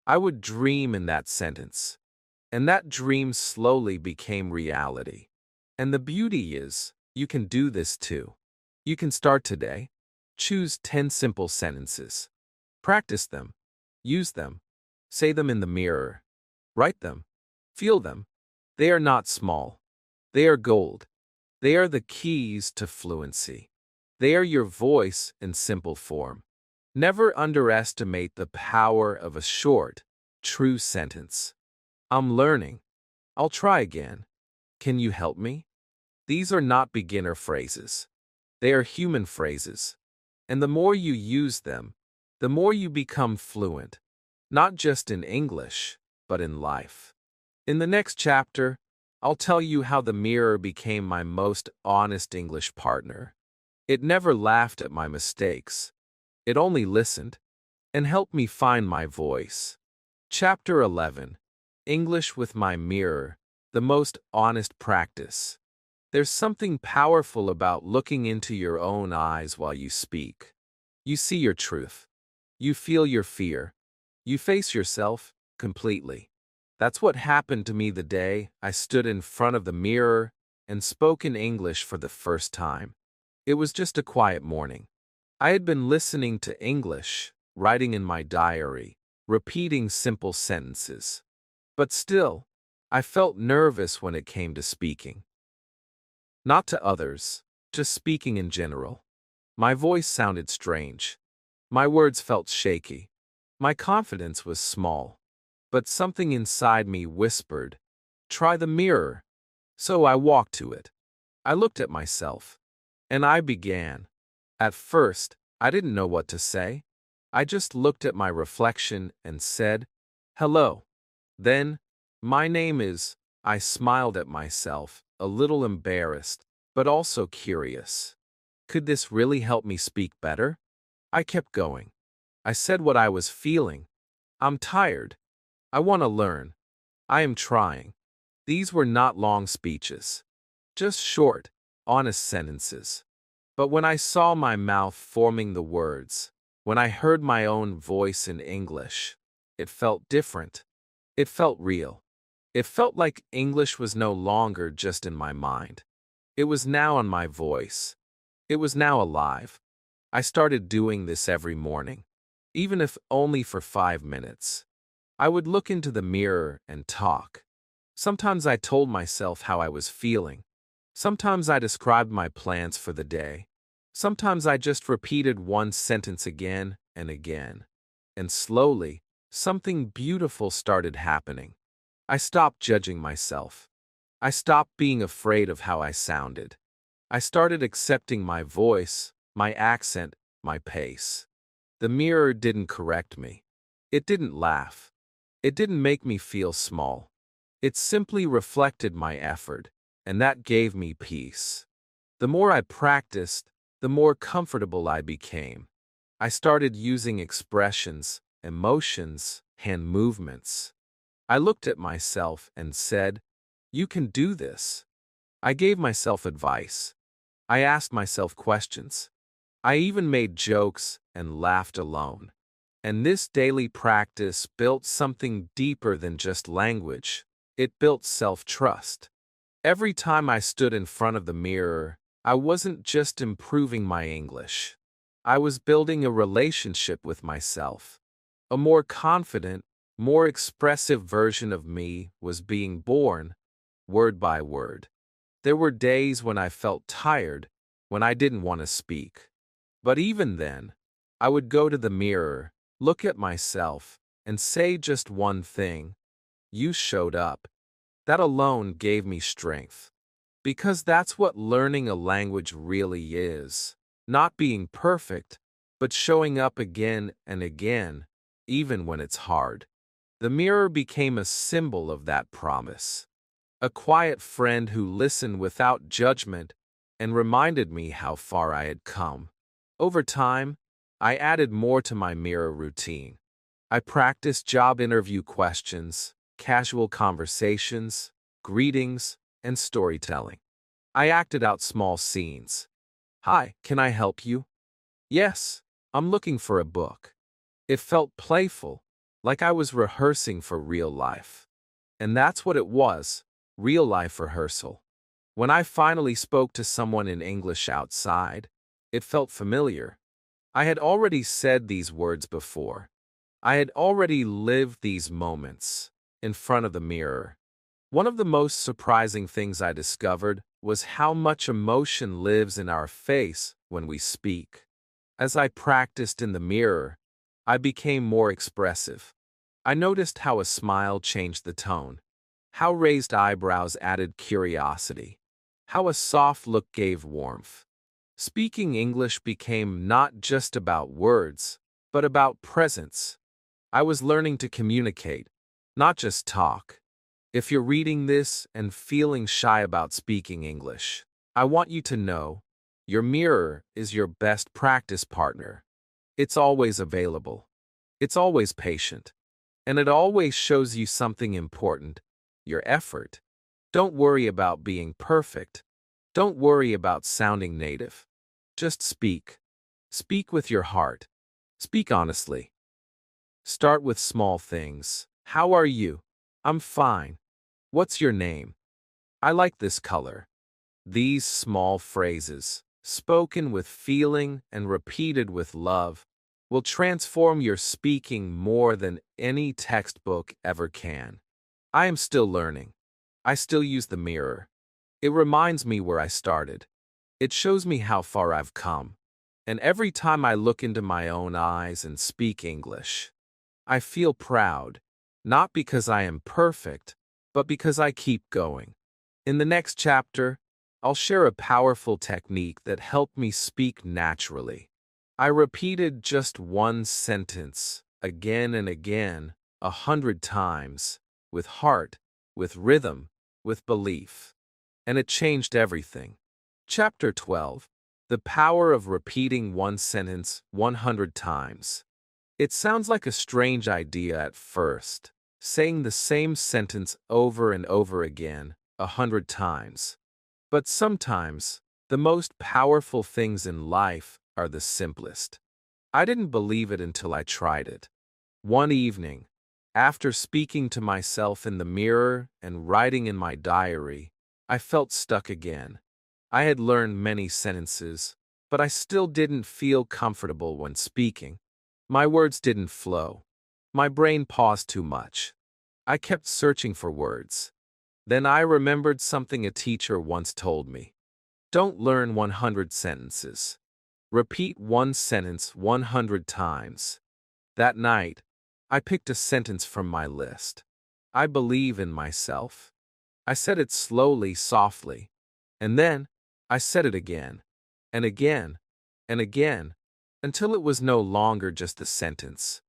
I would dream in that sentence. And that dream slowly became reality. And the beauty is, you can do this too. You can start today. Choose 10 simple sentences. Practice them. Use them. Say them in the mirror. Write them. Feel them. They are not small. They are gold. They are the keys to fluency. They are your voice in simple form. Never underestimate the power of a short, true sentence. I'm learning. I'll try again. Can you help me? These are not beginner phrases. They are human phrases. And the more you use them, the more you become fluent, not just in English, but in life. In the next chapter, I'll tell you how the mirror became my most honest English partner. It never laughed at my mistakes. It only listened and helped me find my voice. Chapter 11. English with my mirror, the most honest practice. There's something powerful about looking into your own eyes while you speak. You see your truth. You feel your fear. You face yourself completely. That's what happened to me the day I stood in front of the mirror and spoke in English for the first time. It was just a quiet morning. I had been listening to English, writing in my diary, repeating simple sentences. But still, I felt nervous when it came to speaking. Not to others, just speaking in general. My voice sounded strange. My words felt shaky. My confidence was small. But something inside me whispered, "Try the mirror." So I walked to it. I looked at myself. And I began. At first, I didn't know what to say. I just looked at my reflection and said, "Hello." Then, "My name is," I smiled at myself, a little embarrassed, but also curious. Could this really help me speak better? I kept going. I said what I was feeling. "I'm tired. I want to learn. I am trying." These were not long speeches. Just short, honest sentences. But when I saw my mouth forming the words, when I heard my own voice in English, it felt different. It felt real. It felt like English was no longer just in my mind. It was now on my voice. It was now alive. I started doing this every morning, even if only for 5 minutes. I would look into the mirror and talk. Sometimes I told myself how I was feeling. Sometimes I described my plans for the day. Sometimes I just repeated one sentence again and again. And slowly, something beautiful started happening. I stopped judging myself. I stopped being afraid of how I sounded. I started accepting my voice, my accent, my pace. The mirror didn't correct me. It didn't laugh. It didn't make me feel small. It simply reflected my effort, and that gave me peace. The more I practiced, the more comfortable I became. I started using expressions, emotions, hand movements. I looked at myself and said, "You can do this." I gave myself advice. I asked myself questions. I even made jokes and laughed alone. And this daily practice built something deeper than just language. It built self-trust. Every time I stood in front of the mirror, I wasn't just improving my English. I was building a relationship with myself. A more confident, more expressive version of me was being born, word by word. There were days when I felt tired, when I didn't want to speak. But even then, I would go to the mirror, look at myself, and say just one thing: "You showed up." That alone gave me strength. Because that's what learning a language really is. Not being perfect, but showing up again and again, even when it's hard. The mirror became a symbol of that promise. A quiet friend who listened without judgment and reminded me how far I had come. Over time, I added more to my mirror routine. I practiced job interview questions, casual conversations, greetings, and storytelling. I acted out small scenes. "Hi, can I help you?" "Yes, I'm looking for a book." It felt playful, like I was rehearsing for real life. And that's what it was, real life rehearsal. When I finally spoke to someone in English outside, it felt familiar. I had already said these words before. I had already lived these moments in front of the mirror. One of the most surprising things I discovered was how much emotion lives in our face when we speak. As I practiced in the mirror, I became more expressive. I noticed how a smile changed the tone, how raised eyebrows added curiosity, how a soft look gave warmth. Speaking English became not just about words, but about presence. I was learning to communicate, not just talk. If you're reading this and feeling shy about speaking English, I want you to know your mirror is your best practice partner. It's always available. It's always patient. And it always shows you something important: your effort. Don't worry about being perfect. Don't worry about sounding native. Just speak. Speak with your heart. Speak honestly. Start with small things. "How are you?" "I'm fine." "What's your name?" "I like this color." These small phrases, spoken with feeling and repeated with love, will transform your speaking more than any textbook ever can. I am still learning. I still use the mirror. It reminds me where I started. It shows me how far I've come. And every time I look into my own eyes and speak English, I feel proud, not because I am perfect, but because I keep going. In the next chapter, I'll share a powerful technique that helped me speak naturally. I repeated just one sentence again and again, 100 times, with heart, with rhythm, with belief. And it changed everything. Chapter 12. The Power of Repeating One Sentence 100 Times. It sounds like a strange idea at first, saying the same sentence over and over again, 100 times. But sometimes, the most powerful things in life are the simplest. I didn't believe it until I tried it. One evening, after speaking to myself in the mirror and writing in my diary, I felt stuck again. I had learned many sentences, but I still didn't feel comfortable when speaking. My words didn't flow. My brain paused too much. I kept searching for words. Then I remembered something a teacher once told me. Don't learn 100 sentences. Repeat one sentence 100 times. That night, I picked a sentence from my list. "I believe in myself." I said it slowly, softly. And then, I said it again, and again, and again, until it was no longer just a sentence.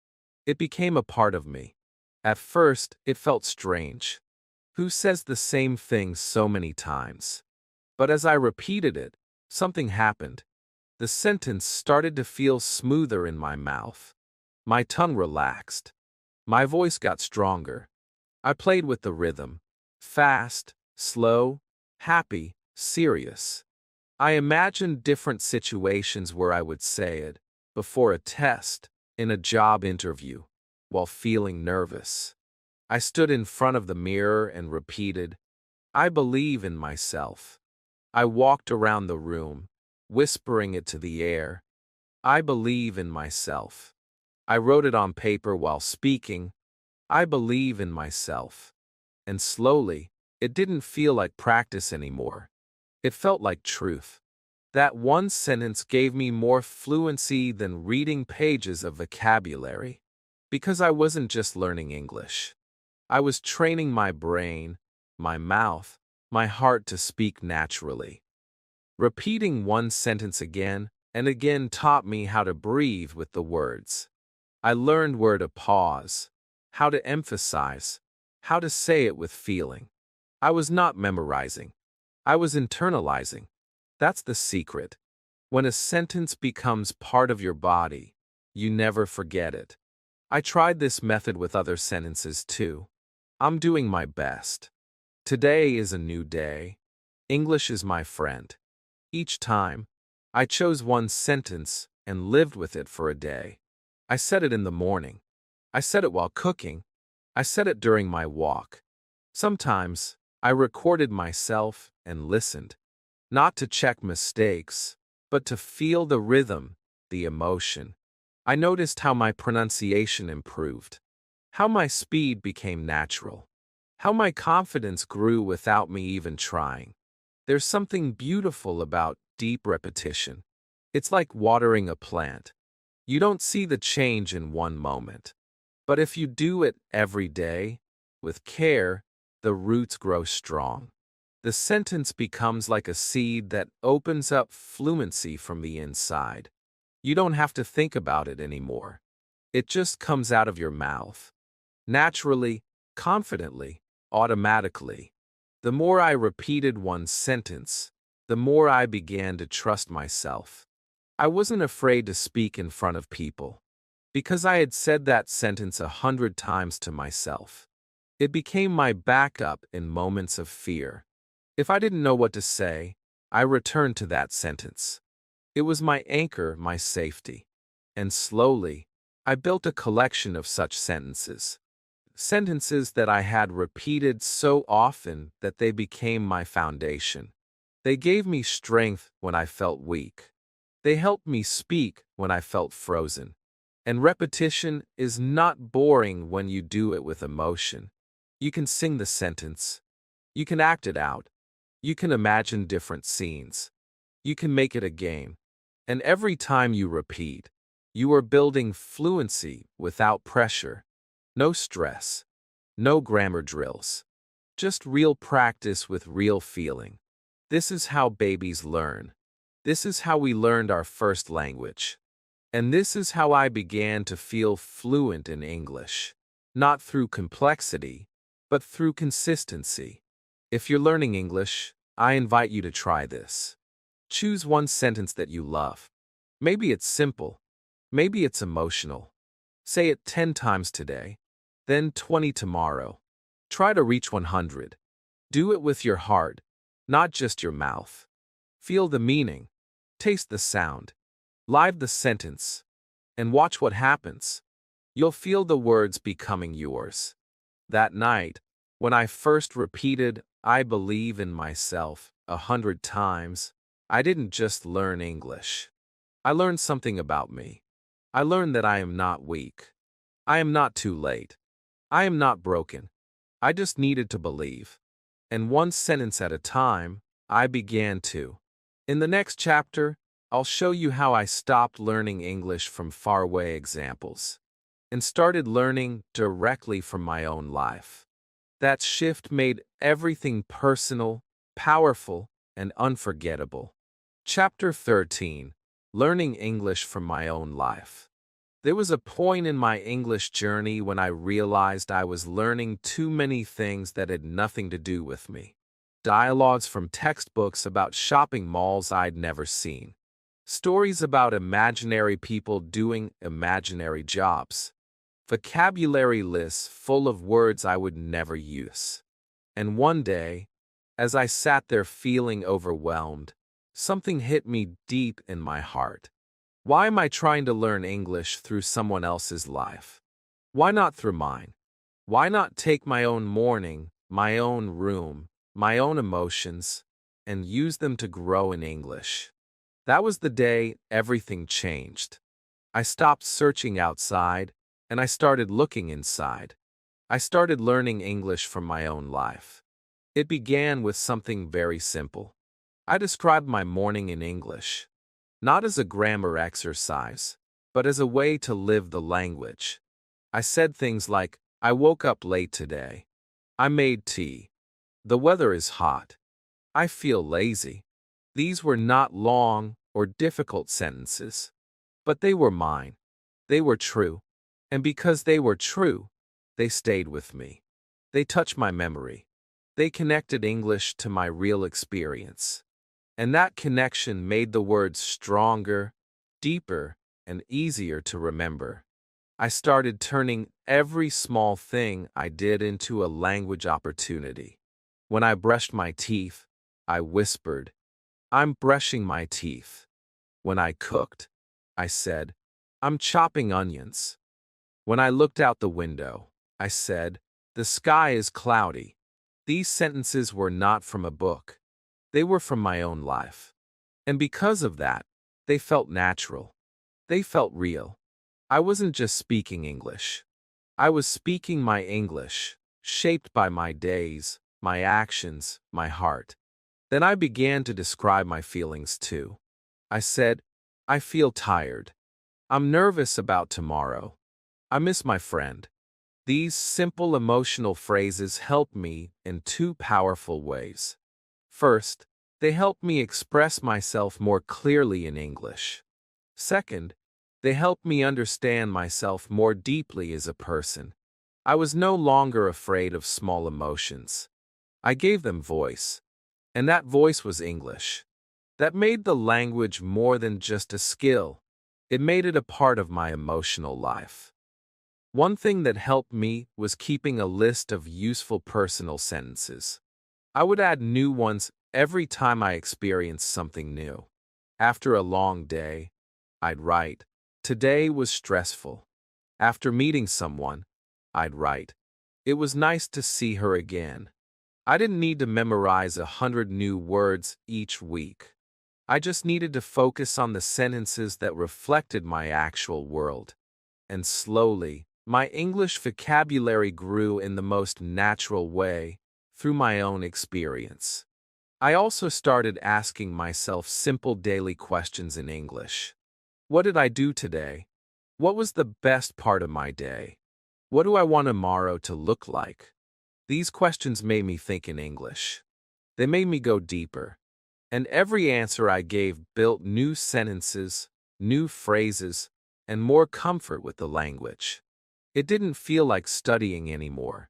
It became a part of me. At first, it felt strange. Who says the same thing so many times? But as I repeated it, something happened. The sentence started to feel smoother in my mouth. My tongue relaxed. My voice got stronger. I played with the rhythm. Fast, slow, happy, serious. I imagined different situations where I would say it, before a test, in a job interview, while feeling nervous. I stood in front of the mirror and repeated, "I believe in myself." I walked around the room, whispering it to the air, "I believe in myself." I wrote it on paper while speaking, "I believe in myself." And slowly, it didn't feel like practice anymore. It felt like truth. That one sentence gave me more fluency than reading pages of vocabulary. Because I wasn't just learning English. I was training my brain, my mouth, my heart to speak naturally. Repeating one sentence again and again taught me how to breathe with the words. I learned where to pause, how to emphasize, how to say it with feeling. I was not memorizing. I was internalizing. That's the secret. When a sentence becomes part of your body, you never forget it. I tried this method with other sentences too. I'm doing my best. Today is a new day. English is my friend. Each time, I chose one sentence and lived with it for a day. I said it in the morning. I said it while cooking. I said it during my walk. Sometimes, I recorded myself and listened, not to check mistakes, but to feel the rhythm, the emotion. I noticed how my pronunciation improved, how my speed became natural, how my confidence grew without me even trying. There's something beautiful about deep repetition. It's like watering a plant. You don't see the change in one moment. But if you do it every day, with care, the roots grow strong. The sentence becomes like a seed that opens up fluency from the inside. You don't have to think about it anymore. It just comes out of your mouth. Naturally, confidently, automatically. The more I repeated one sentence, the more I began to trust myself. I wasn't afraid to speak in front of people, because I had said that sentence 100 times to myself. It became my backup in moments of fear. If I didn't know what to say, I returned to that sentence. It was my anchor, my safety. And slowly, I built a collection of such sentences. Sentences that I had repeated so often that they became my foundation. They gave me strength when I felt weak. They helped me speak when I felt frozen. And repetition is not boring when you do it with emotion. You can sing the sentence. You can act it out. You can imagine different scenes. You can make it a game. And every time you repeat, you are building fluency without pressure. No stress. No grammar drills. Just real practice with real feeling. This is how babies learn. This is how we learned our first language. And this is how I began to feel fluent in English. Not through complexity, but through consistency. If you're learning English, I invite you to try this. Choose one sentence that you love. Maybe it's simple. Maybe it's emotional. Say it 10 times today, then 20 tomorrow. Try to reach 100. Do it with your heart, not just your mouth. Feel the meaning. Taste the sound. Live the sentence. And watch what happens. You'll feel the words becoming yours. That night, when I first repeated, "I believe in myself," 100 times, I didn't just learn English. I learned something about me. I learned that I am not weak. I am not too late. I am not broken. I just needed to believe. And one sentence at a time, I began to. In the next chapter, I'll show you how I stopped learning English from faraway examples and started learning directly from my own life. That shift made everything personal, powerful, and unforgettable. Chapter 13. Learning English from my own life. There was a point in my English journey when I realized I was learning too many things that had nothing to do with me. Dialogues from textbooks about shopping malls I'd never seen. Stories about imaginary people doing imaginary jobs. Vocabulary lists full of words I would never use. And one day, as I sat there feeling overwhelmed, something hit me deep in my heart. Why am I trying to learn English through someone else's life? Why not through mine? Why not take my own morning, my own room, my own emotions, and use them to grow in English? That was the day everything changed. I stopped searching outside, and I started looking inside. I started learning English from my own life. It began with something very simple. I described my morning in English, not as a grammar exercise, but as a way to live the language. I said things like, I woke up late today. I made tea. The weather is hot. I feel lazy. These were not long or difficult sentences, but they were mine. They were true. And because they were true, they stayed with me. They touched my memory. They connected English to my real experience. And that connection made the words stronger, deeper, and easier to remember. I started turning every small thing I did into a language opportunity. When I brushed my teeth, I whispered, I'm brushing my teeth. When I cooked, I said, I'm chopping onions. When I looked out the window, I said, the sky is cloudy. These sentences were not from a book. They were from my own life. And because of that, they felt natural. They felt real. I wasn't just speaking English. I was speaking my English, shaped by my days, my actions, my heart. Then I began to describe my feelings too. I said, I feel tired. I'm nervous about tomorrow. I miss my friend. These simple emotional phrases help me in two powerful ways. First, they help me express myself more clearly in English. Second, they help me understand myself more deeply as a person. I was no longer afraid of small emotions. I gave them voice, and that voice was English. That made the language more than just a skill. It made it a part of my emotional life. One thing that helped me was keeping a list of useful personal sentences. I would add new ones every time I experienced something new. After a long day, I'd write, today was stressful. After meeting someone, I'd write, it was nice to see her again. I didn't need to memorize 100 new words each week. I just needed to focus on the sentences that reflected my actual world. And slowly, my English vocabulary grew in the most natural way, through my own experience. I also started asking myself simple daily questions in English. What did I do today? What was the best part of my day? What do I want tomorrow to look like? These questions made me think in English. They made me go deeper. And every answer I gave built new sentences, new phrases, and more comfort with the language. It didn't feel like studying anymore.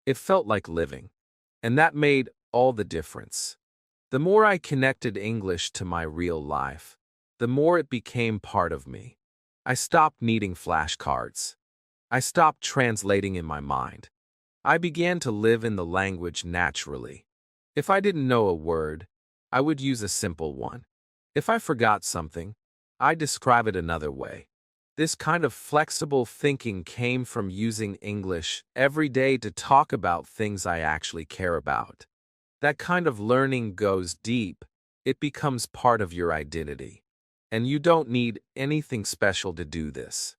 It felt like living. And that made all the difference. The more I connected English to my real life, the more it became part of me. I stopped needing flashcards. I stopped translating in my mind. I began to live in the language naturally. If I didn't know a word, I would use a simple one. If I forgot something, I'd describe it another way. This kind of flexible thinking came from using English every day to talk about things I actually care about. That kind of learning goes deep. It becomes part of your identity. And you don't need anything special to do this.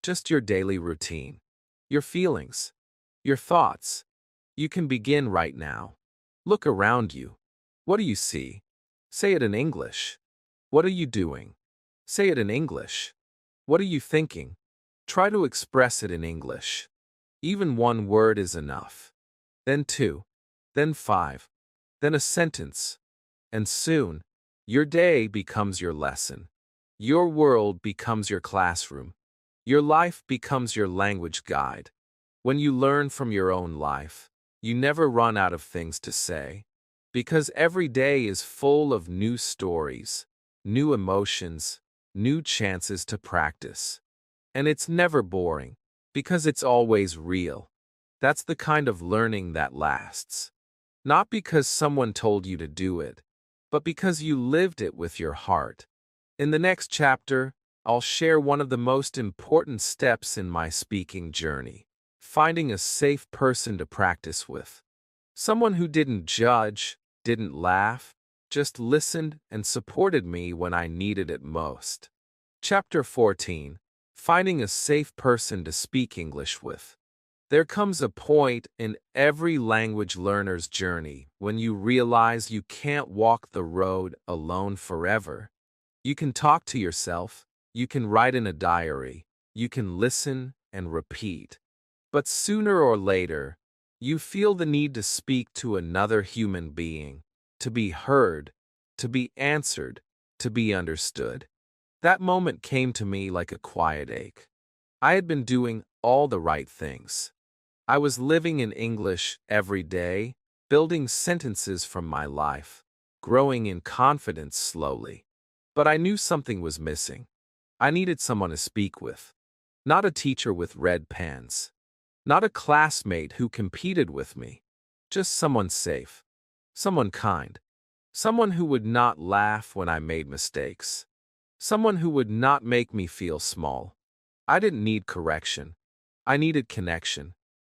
Just your daily routine, your feelings, your thoughts. You can begin right now. Look around you. What do you see? Say it in English. What are you doing? Say it in English. What are you thinking? Try to express it in English. Even one word is enough. Then two. Then five. Then a sentence. And soon, your day becomes your lesson. Your world becomes your classroom. Your life becomes your language guide. When you learn from your own life, you never run out of things to say, because every day is full of new stories, new emotions, new chances to practice. And it's never boring, because it's always real. That's the kind of learning that lasts. Not because someone told you to do it, but because you lived it with your heart. In the next chapter, I'll share one of the most important steps in my speaking journey: finding a safe person to practice with. Someone who didn't judge, didn't laugh, just listened and supported me when I needed it most. Chapter 14: Finding a safe person to speak English with. There comes a point in every language learner's journey when you realize you can't walk the road alone forever. You can talk to yourself, you can write in a diary, you can listen and repeat. But sooner or later, you feel the need to speak to another human being, to be heard, to be answered, to be understood. That moment came to me like a quiet ache. I had been doing all the right things. I was living in English every day, building sentences from my life, growing in confidence slowly. But I knew something was missing. I needed someone to speak with. Not a teacher with red pens. Not a classmate who competed with me. Just someone safe. Someone kind. Someone who would not laugh when I made mistakes. Someone who would not make me feel small. I didn't need correction. I needed connection.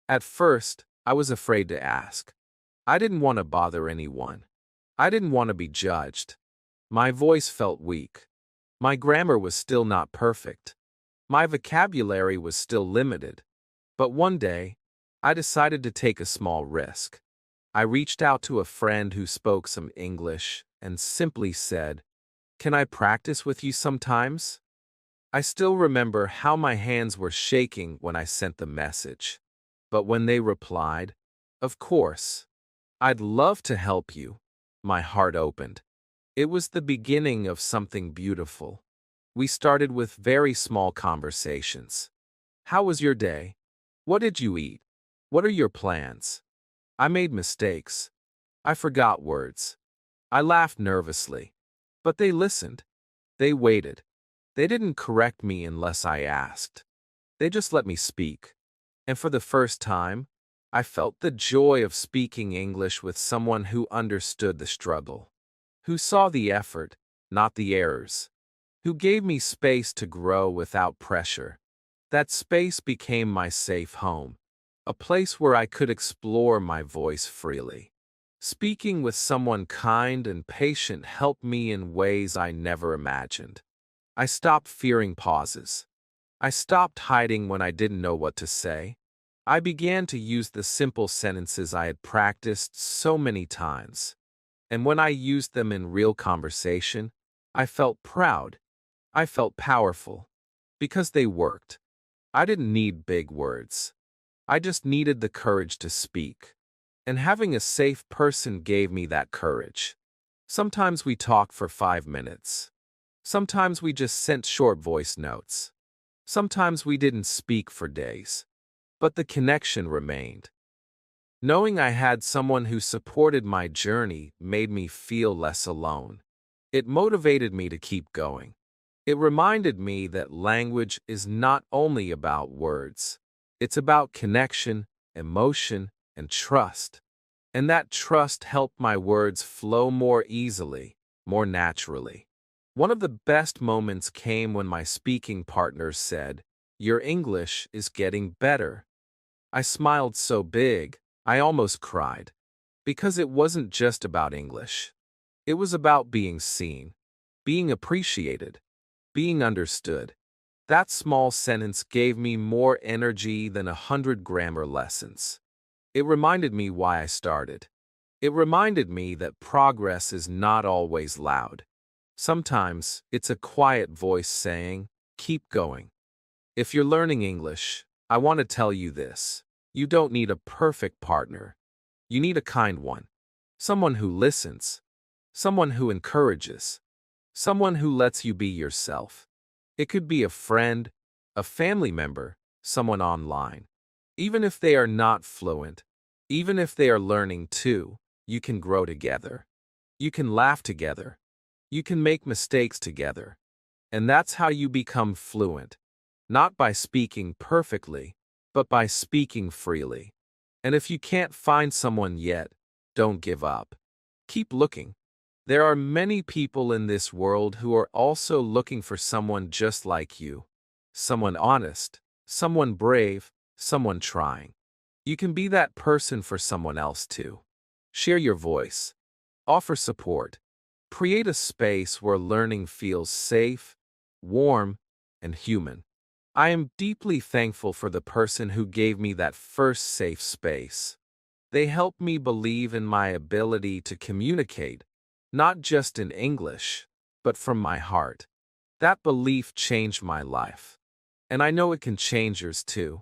At first, I was afraid to ask. I didn't want to bother anyone. I didn't want to be judged. My voice felt weak. My grammar was still not perfect. My vocabulary was still limited. But one day, I decided to take a small risk. I reached out to a friend who spoke some English and simply said, "Can I practice with you sometimes?" I still remember how my hands were shaking when I sent the message. But when they replied, "Of course, I'd love to help you," my heart opened. It was the beginning of something beautiful. We started with very small conversations. "How was your day? What did you eat? What are your plans?" I made mistakes. I forgot words. I laughed nervously. But they listened. They waited. They didn't correct me unless I asked. They just let me speak. And for the first time, I felt the joy of speaking English with someone who understood the struggle, who saw the effort, not the errors, who gave me space to grow without pressure. That space became my safe home, a place where I could explore my voice freely. Speaking with someone kind and patient helped me in ways I never imagined. I stopped fearing pauses. I stopped hiding when I didn't know what to say. I began to use the simple sentences I had practiced so many times. And when I used them in real conversation, I felt proud. I felt powerful. Because they worked. I didn't need big words. I just needed the courage to speak. And having a safe person gave me that courage. Sometimes we talked for 5 minutes. Sometimes we just sent short voice notes. Sometimes we didn't speak for days. But the connection remained. Knowing I had someone who supported my journey made me feel less alone. It motivated me to keep going. It reminded me that language is not only about words. It's about connection, emotion, and trust. And that trust helped my words flow more easily, more naturally. One of the best moments came when my speaking partner said, "Your English is getting better." I smiled so big, I almost cried. Because it wasn't just about English. It was about being seen, being appreciated, being understood. That small sentence gave me more energy than 100 grammar lessons. It reminded me why I started. It reminded me that progress is not always loud. Sometimes it's a quiet voice saying, "Keep going." If you're learning English, I want to tell you this. You don't need a perfect partner. You need a kind one. Someone who listens. Someone who encourages. Someone who lets you be yourself. It could be a friend, a family member, someone online. Even if they are not fluent, even if they are learning too, you can grow together. You can laugh together. You can make mistakes together. And that's how you become fluent. Not by speaking perfectly, but by speaking freely. And if you can't find someone yet, don't give up. Keep looking. There are many people in this world who are also looking for someone just like you. Someone honest, someone brave, someone trying. You can be that person for someone else too. Share your voice. Offer support. Create a space where learning feels safe, warm, and human. I am deeply thankful for the person who gave me that first safe space. They helped me believe in my ability to communicate, not just in English, but from my heart. That belief changed my life. And I know it can change yours too.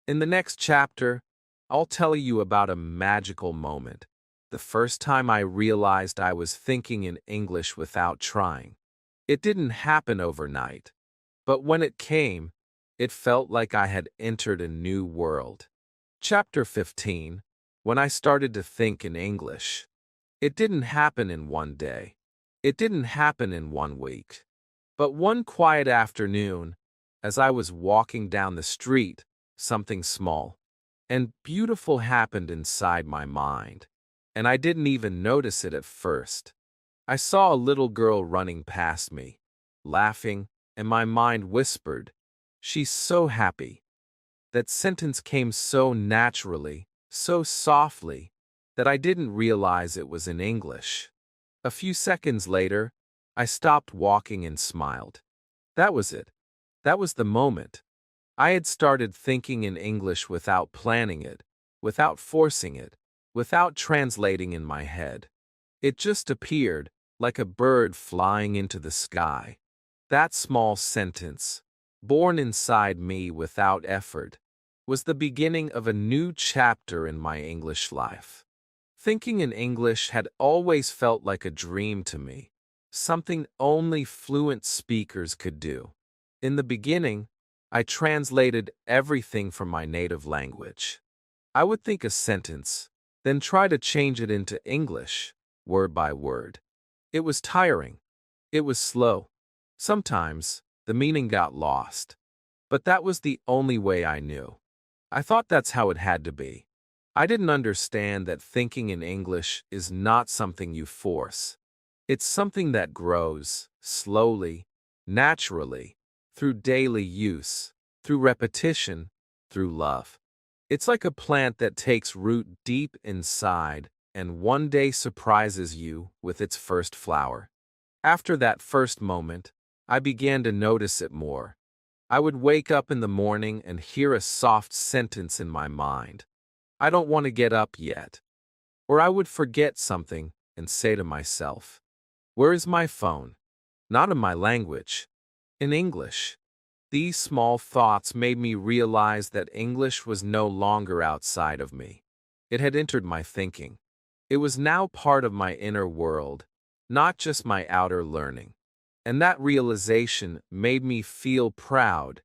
In the next chapter, I'll tell you about a magical moment. The first time I realized I was thinking in English without trying. It didn't happen overnight. But when it came, it felt like I had entered a new world. Chapter 15. When I started to think in English. It didn't happen in one day. It didn't happen in one week. But one quiet afternoon, as I was walking down the street, something small and beautiful happened inside my mind. And I didn't even notice it at first. I saw a little girl running past me, laughing, and my mind whispered, "She's so happy." That sentence came so naturally, so softly, that I didn't realize it was in English. A few seconds later, I stopped walking and smiled. That was it. That was the moment. I had started thinking in English without planning it, without forcing it, without translating in my head. It just appeared, like a bird flying into the sky. That small sentence, born inside me without effort, was the beginning of a new chapter in my English life. Thinking in English had always felt like a dream to me, something only fluent speakers could do. In the beginning, I translated everything from my native language. I would think a sentence, then try to change it into English, word by word. It was tiring. It was slow. Sometimes, the meaning got lost. But that was the only way I knew. I thought that's how it had to be. I didn't understand that thinking in English is not something you force. It's something that grows, slowly, naturally, through daily use, through repetition, through love. It's like a plant that takes root deep inside and one day surprises you with its first flower. After that first moment, I began to notice it more. I would wake up in the morning and hear a soft sentence in my mind. "I don't want to get up yet." Or I would forget something and say to myself, "Where is my phone?" Not in my language, in English. These small thoughts made me realize that English was no longer outside of me. It had entered my thinking. It was now part of my inner world, not just my outer learning. And that realization made me feel proud,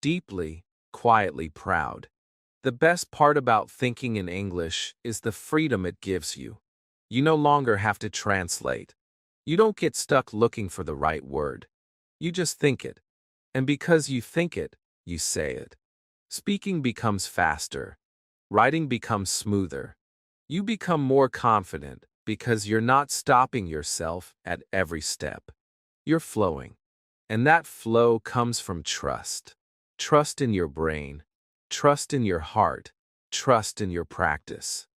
deeply, quietly proud. The best part about thinking in English is the freedom it gives you. You no longer have to translate. You don't get stuck looking for the right word. You just think it. And because you think it, you say it. Speaking becomes faster. Writing becomes smoother. You become more confident because you're not stopping yourself at every step. You're flowing. And that flow comes from trust. Trust in your brain. Trust in your heart. Trust in your practice.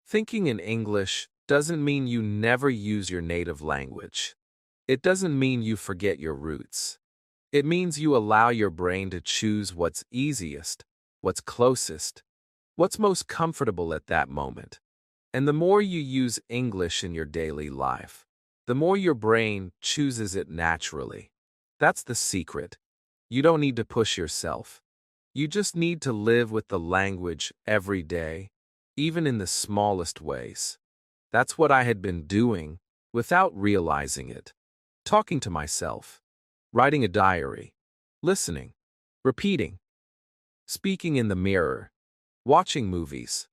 Thinking in English doesn't mean you never use your native language. It doesn't mean you forget your roots. It means you allow your brain to choose what's easiest, what's closest, what's most comfortable at that moment. And the more you use English in your daily life, the more your brain chooses it naturally. That's the secret. You don't need to push yourself. You just need to live with the language every day, even in the smallest ways. That's what I had been doing without realizing it. Talking to myself. Writing a diary, listening, repeating, speaking in the mirror, watching movies.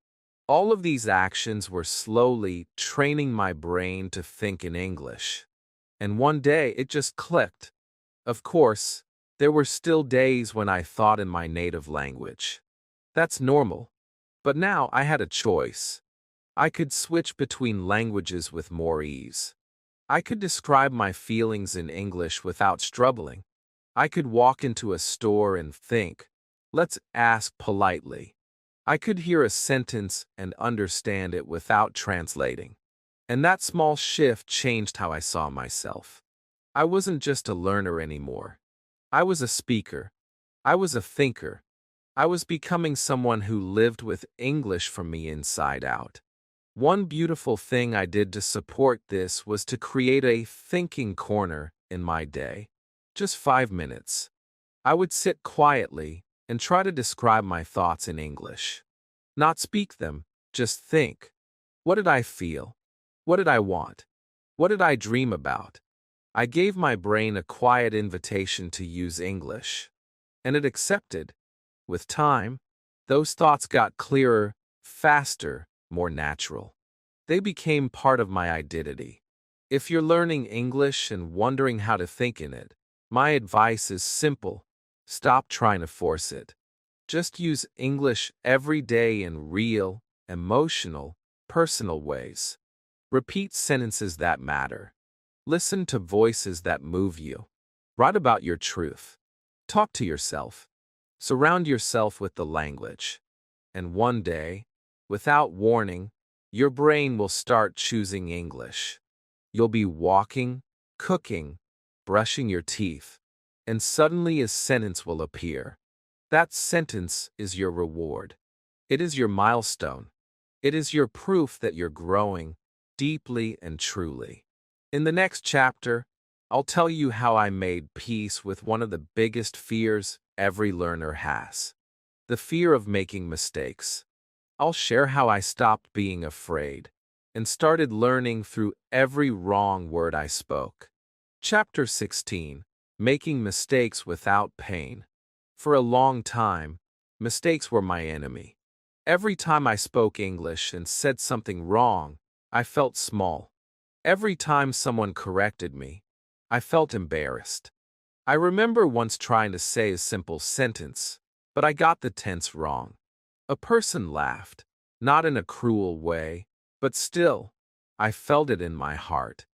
All of these actions were slowly training my brain to think in English. And one day it just clicked. Of course, there were still days when I thought in my native language. That's normal. But now I had a choice. I could switch between languages with more ease. I could describe my feelings in English without struggling. I could walk into a store and think, let's ask politely. I could hear a sentence and understand it without translating. And that small shift changed how I saw myself. I wasn't just a learner anymore. I was a speaker. I was a thinker. I was becoming someone who lived with English from me inside out. One beautiful thing I did to support this was to create a thinking corner in my day. Just 5 minutes. I would sit quietly and try to describe my thoughts in English. Not speak them, just think. What did I feel? What did I want? What did I dream about? I gave my brain a quiet invitation to use English. And it accepted. With time, those thoughts got clearer, faster, more natural. They became part of my identity. If you're learning English and wondering how to think in it, my advice is simple. Stop trying to force it. Just use English every day in real, emotional, personal ways. Repeat sentences that matter. Listen to voices that move you. Write about your truth. Talk to yourself. Surround yourself with the language. And one day, without warning, your brain will start choosing English. You'll be walking, cooking, brushing your teeth, and suddenly a sentence will appear. That sentence is your reward. It is your milestone. It is your proof that you're growing deeply and truly. In the next chapter, I'll tell you how I made peace with one of the biggest fears every learner has: the fear of making mistakes. I'll share how I stopped being afraid and started learning through every wrong word I spoke. Chapter 16: Making Mistakes Without Pain. For a long time, mistakes were my enemy. Every time I spoke English and said something wrong, I felt small. Every time someone corrected me, I felt embarrassed. I remember once trying to say a simple sentence, but I got the tense wrong. A person laughed, not in a cruel way, but still, I felt it in my heart.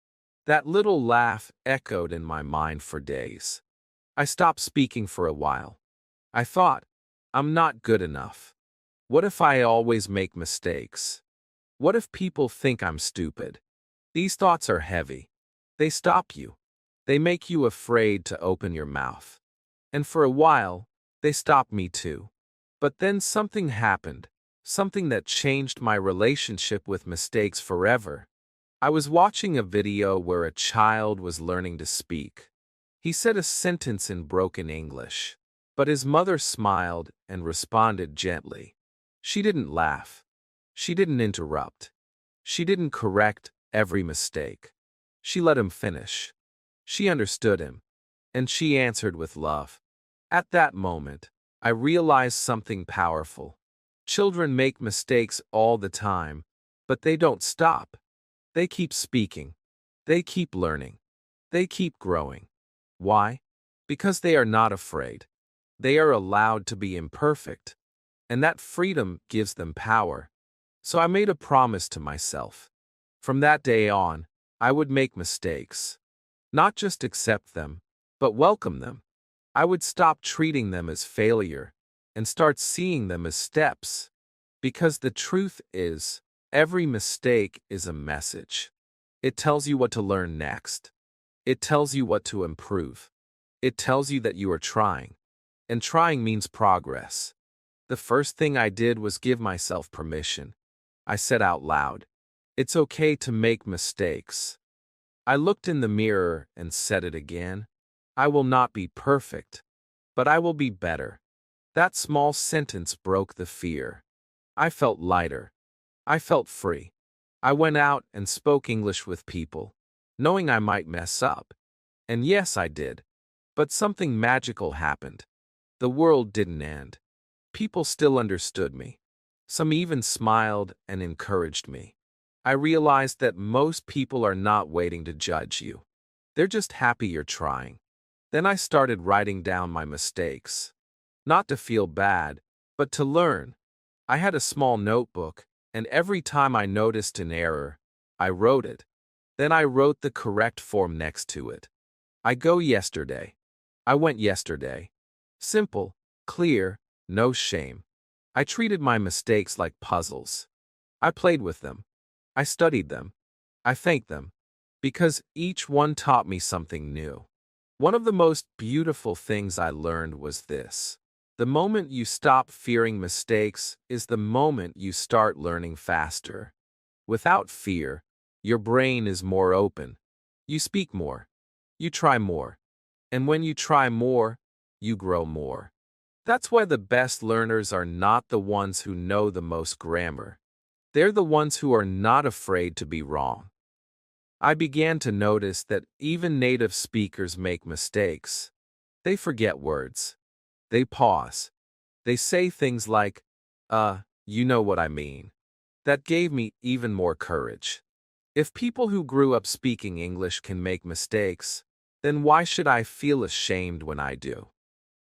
That little laugh echoed in my mind for days. I stopped speaking for a while. I thought, I'm not good enough. What if I always make mistakes? What if people think I'm stupid? These thoughts are heavy. They stop you. They make you afraid to open your mouth. And for a while, they stopped me too. But then something happened, something that changed my relationship with mistakes forever. I was watching a video where a child was learning to speak. He said a sentence in broken English, but his mother smiled and responded gently. She didn't laugh. She didn't interrupt. She didn't correct every mistake. She let him finish. She understood him, and she answered with love. At that moment, I realized something powerful. Children make mistakes all the time, but they don't stop. They keep speaking. They keep learning. They keep growing. Why? Because they are not afraid. They are allowed to be imperfect, and that freedom gives them power. So I made a promise to myself. From that day on, I would make mistakes. Not just accept them, but welcome them. I would stop treating them as failure and start seeing them as steps. Because the truth is, every mistake is a message. It tells you what to learn next. It tells you what to improve. It tells you that you are trying. And trying means progress. The first thing I did was give myself permission. I said out loud, "It's okay to make mistakes." I looked in the mirror and said it again. I will not be perfect, but I will be better. That small sentence broke the fear. I felt lighter. I felt free. I went out and spoke English with people, knowing I might mess up. And yes, I did. But something magical happened. The world didn't end. People still understood me. Some even smiled and encouraged me. I realized that most people are not waiting to judge you. They're just happy you're trying. Then I started writing down my mistakes. Not to feel bad, but to learn. I had a small notebook, and every time I noticed an error, I wrote it. Then I wrote the correct form next to it. I go yesterday. I went yesterday. Simple, clear, no shame. I treated my mistakes like puzzles. I played with them. I studied them. I thanked them. Because each one taught me something new. One of the most beautiful things I learned was this. The moment you stop fearing mistakes is the moment you start learning faster. Without fear, your brain is more open. You speak more. You try more. And when you try more, you grow more. That's why the best learners are not the ones who know the most grammar. They're the ones who are not afraid to be wrong. I began to notice that even native speakers make mistakes. They forget words. They pause. They say things like, you know what I mean. That gave me even more courage. If people who grew up speaking English can make mistakes, then why should I feel ashamed when I do?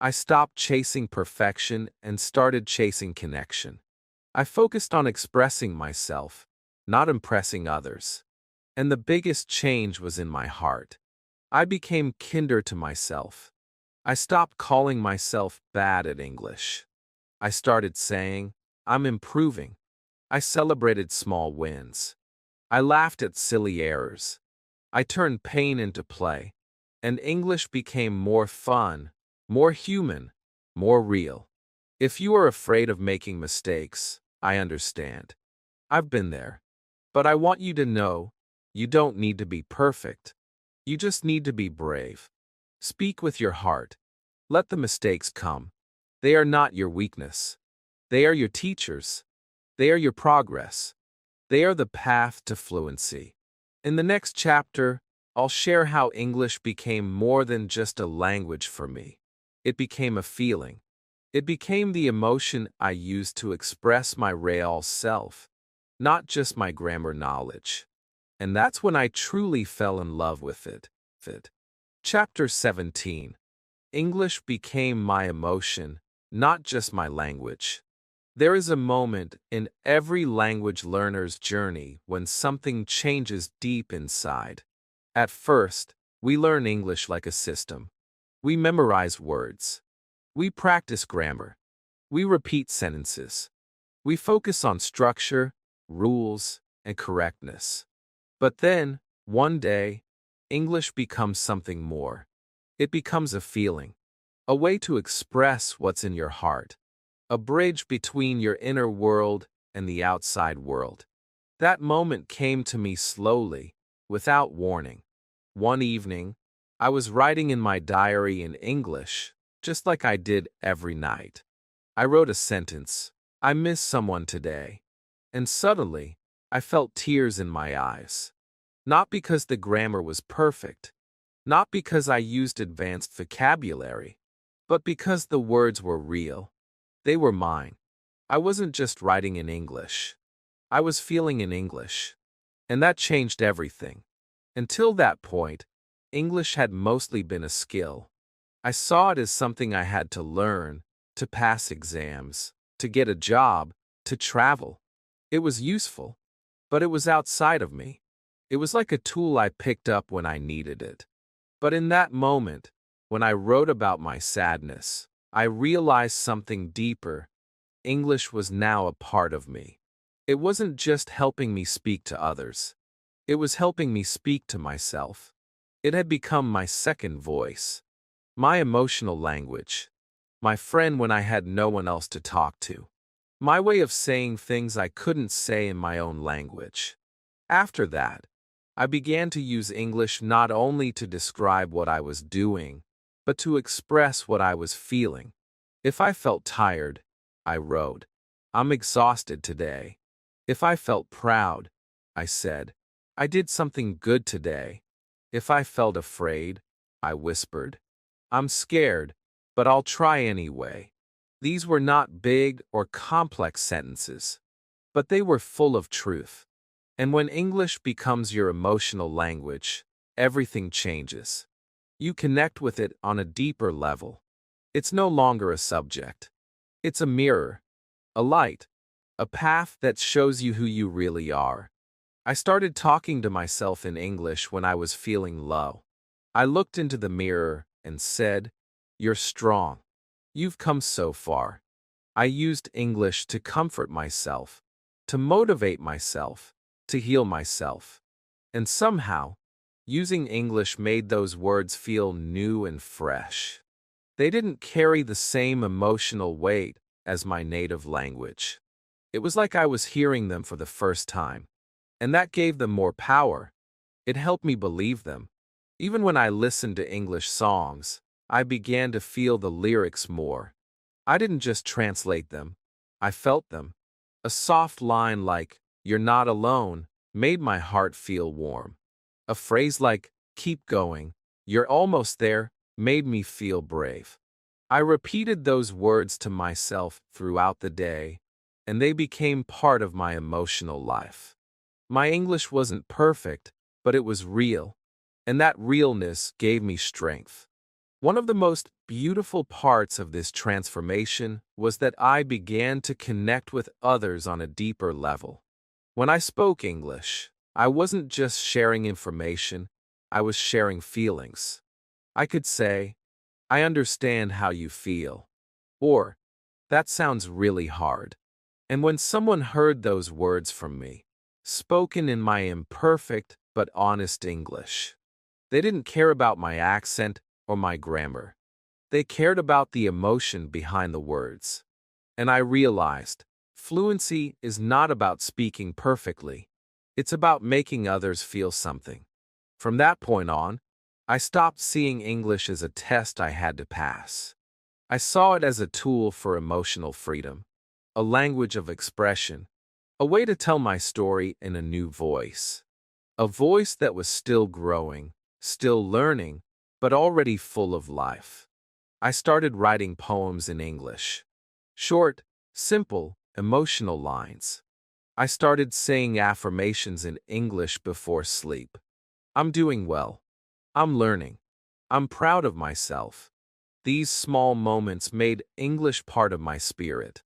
I stopped chasing perfection and started chasing connection. I focused on expressing myself, not impressing others. And the biggest change was in my heart. I became kinder to myself. I stopped calling myself bad at English. I started saying, I'm improving. I celebrated small wins. I laughed at silly errors. I turned pain into play. And English became more fun, more human, more real. If you are afraid of making mistakes, I understand. I've been there. But I want you to know, you don't need to be perfect. You just need to be brave. Speak with your heart. Let the mistakes come. They are not your weakness. They are your teachers. They are your progress. They are the path to fluency. In the next chapter, I'll share how English became more than just a language for me. It became a feeling. It became the emotion I used to express my real self, not just my grammar knowledge. And that's when I truly fell in love with it. Chapter 17. English became my emotion, not just my language. There is a moment in every language learner's journey when something changes deep inside. At first, we learn English like a system. We memorize words. We practice grammar. We repeat sentences. We focus on structure, rules, and correctness. But then, one day, English becomes something more. It becomes a feeling, a way to express what's in your heart, a bridge between your inner world and the outside world. That moment came to me slowly, without warning. One evening, I was writing in my diary in English, just like I did every night. I wrote a sentence, I miss someone today. And suddenly, I felt tears in my eyes. Not because the grammar was perfect, not because I used advanced vocabulary, but because the words were real. They were mine. I wasn't just writing in English. I was feeling in English. And that changed everything. Until that point, English had mostly been a skill. I saw it as something I had to learn, to pass exams, to get a job, to travel. It was useful, but it was outside of me. It was like a tool I picked up when I needed it. But in that moment, when I wrote about my sadness, I realized something deeper. English was now a part of me. It wasn't just helping me speak to others. It was helping me speak to myself. It had become my second voice, my emotional language, my friend when I had no one else to talk to, my way of saying things I couldn't say in my own language. After that, I began to use English not only to describe what I was doing, but to express what I was feeling. If I felt tired, I wrote, I'm exhausted today. If I felt proud, I said, I did something good today. If I felt afraid, I whispered, I'm scared. but I'll try anyway. These were not big or complex sentences, but they were full of truth. And when English becomes your emotional language, everything changes. You connect with it on a deeper level. It's no longer a subject. It's a mirror, a light, a path that shows you who you really are. I started talking to myself in English when I was feeling low. I looked into the mirror and said, "You're strong. You've come so far." I used English to comfort myself, to motivate myself, to heal myself. And somehow, using English made those words feel new and fresh. They didn't carry the same emotional weight as my native language. It was like I was hearing them for the first time, and that gave them more power. It helped me believe them. Even when I listened to English songs, I began to feel the lyrics more. I didn't just translate them, I felt them. A soft line like, "You're not alone," made my heart feel warm. A phrase like, "Keep going, you're almost there," made me feel brave. I repeated those words to myself throughout the day, and they became part of my emotional life. My English wasn't perfect, but it was real, and that realness gave me strength. One of the most beautiful parts of this transformation was that I began to connect with others on a deeper level. When I spoke English, I wasn't just sharing information, I was sharing feelings. I could say, "I understand how you feel," or "That sounds really hard." And when someone heard those words from me, spoken in my imperfect but honest English, they didn't care about my accent or my grammar. They cared about the emotion behind the words. And I realized, fluency is not about speaking perfectly. It's about making others feel something. From that point on, I stopped seeing English as a test I had to pass. I saw it as a tool for emotional freedom, a language of expression, a way to tell my story in a new voice. A voice that was still growing, still learning, but already full of life. I started writing poems in English. Short, simple, emotional lines. I started saying affirmations in English before sleep. "I'm doing well. I'm learning. I'm proud of myself." These small moments made English part of my spirit.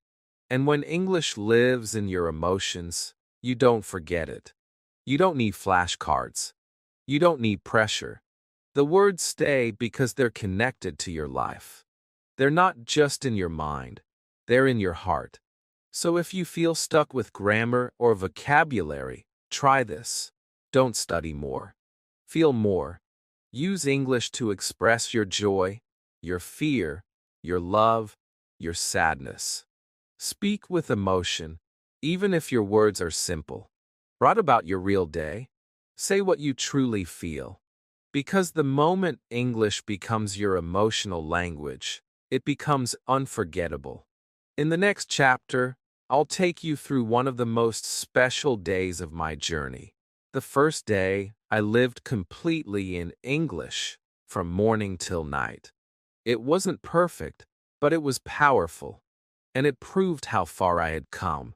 And when English lives in your emotions, you don't forget it. You don't need flashcards. You don't need pressure. The words stay because they're connected to your life. They're not just in your mind, they're in your heart. So if you feel stuck with grammar or vocabulary, try this. Don't study more. Feel more. Use English to express your joy, your fear, your love, your sadness. Speak with emotion, even if your words are simple. Write about your real day. Say what you truly feel. Because the moment English becomes your emotional language, it becomes unforgettable. In the next chapter, I'll take you through one of the most special days of my journey. The first day, I lived completely in English, from morning till night. It wasn't perfect, but it was powerful, and it proved how far I had come.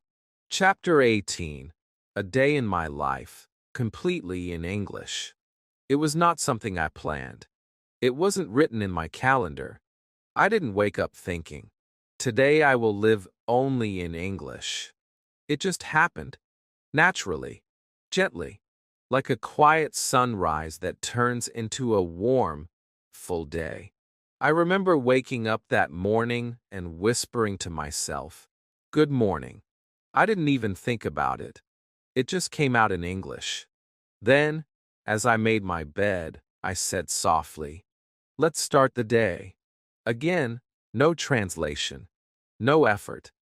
Chapter 18. A Day in My Life, completely in English. It was not something I planned. It wasn't written in my calendar. I didn't wake up thinking, "Today I will live only in English." It just happened, naturally, gently, like a quiet sunrise that turns into a warm, full day. I remember waking up that morning and whispering to myself, "Good morning." I didn't even think about it. It just came out in English. Then, as I made my bed, I said softly, "Let's start the day." Again, no translation, no effort.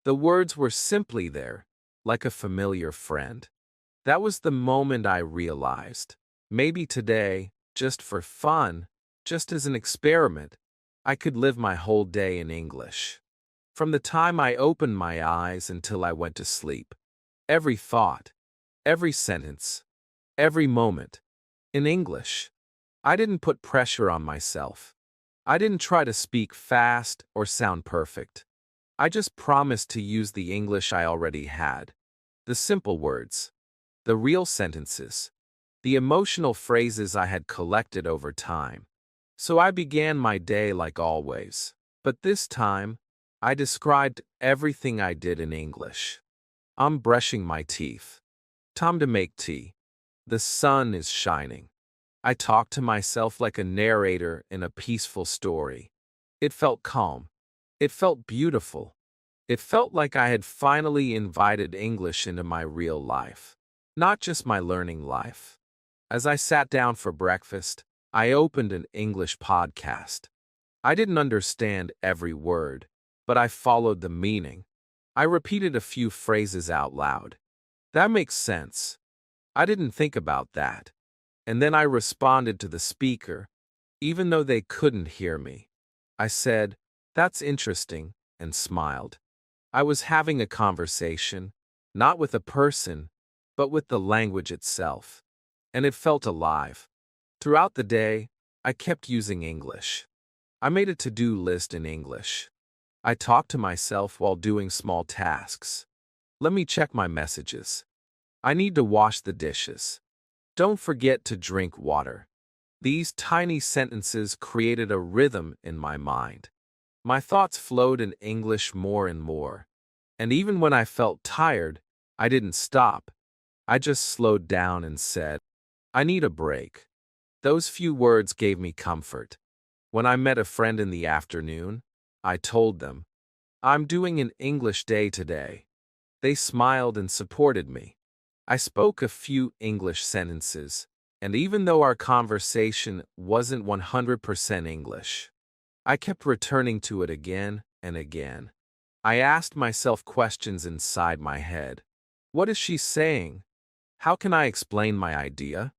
The words were simply there, like a familiar friend. That was the moment I realized, maybe today, just for fun, just as an experiment, I could live my whole day in English. From the time I opened my eyes until I went to sleep, every thought, every sentence, every moment, in English. I didn't put pressure on myself. I didn't try to speak fast or sound perfect. I just promised to use the English I already had. The simple words, the real sentences, the emotional phrases I had collected over time. So I began my day like always. But this time, I described everything I did in English. I'm brushing my teeth. Time to make tea. The sun is shining. I talked to myself like a narrator in a peaceful story. It felt calm. It felt beautiful. It felt like I had finally invited English into my real life, not just my learning life. As I sat down for breakfast, I opened an English podcast. I didn't understand every word, but I followed the meaning. I repeated a few phrases out loud. That makes sense. I didn't think about that. And then I responded to the speaker, even though they couldn't hear me. I said, "That's interesting," and smiled. I was having a conversation, not with a person, but with the language itself. And it felt alive. Throughout the day, I kept using English. I made a to-do list in English. I talked to myself while doing small tasks. Let me check my messages. I need to wash the dishes. Don't forget to drink water. These tiny sentences created a rhythm in my mind. My thoughts flowed in English more and more. And even when I felt tired, I didn't stop. I just slowed down and said, "I need a break." Those few words gave me comfort. When I met a friend in the afternoon, I told them, "I'm doing an English day today." They smiled and supported me. I spoke a few English sentences, and even though our conversation wasn't 100% English, I kept returning to it again and again. I asked myself questions inside my head. What is she saying? How can I explain my idea?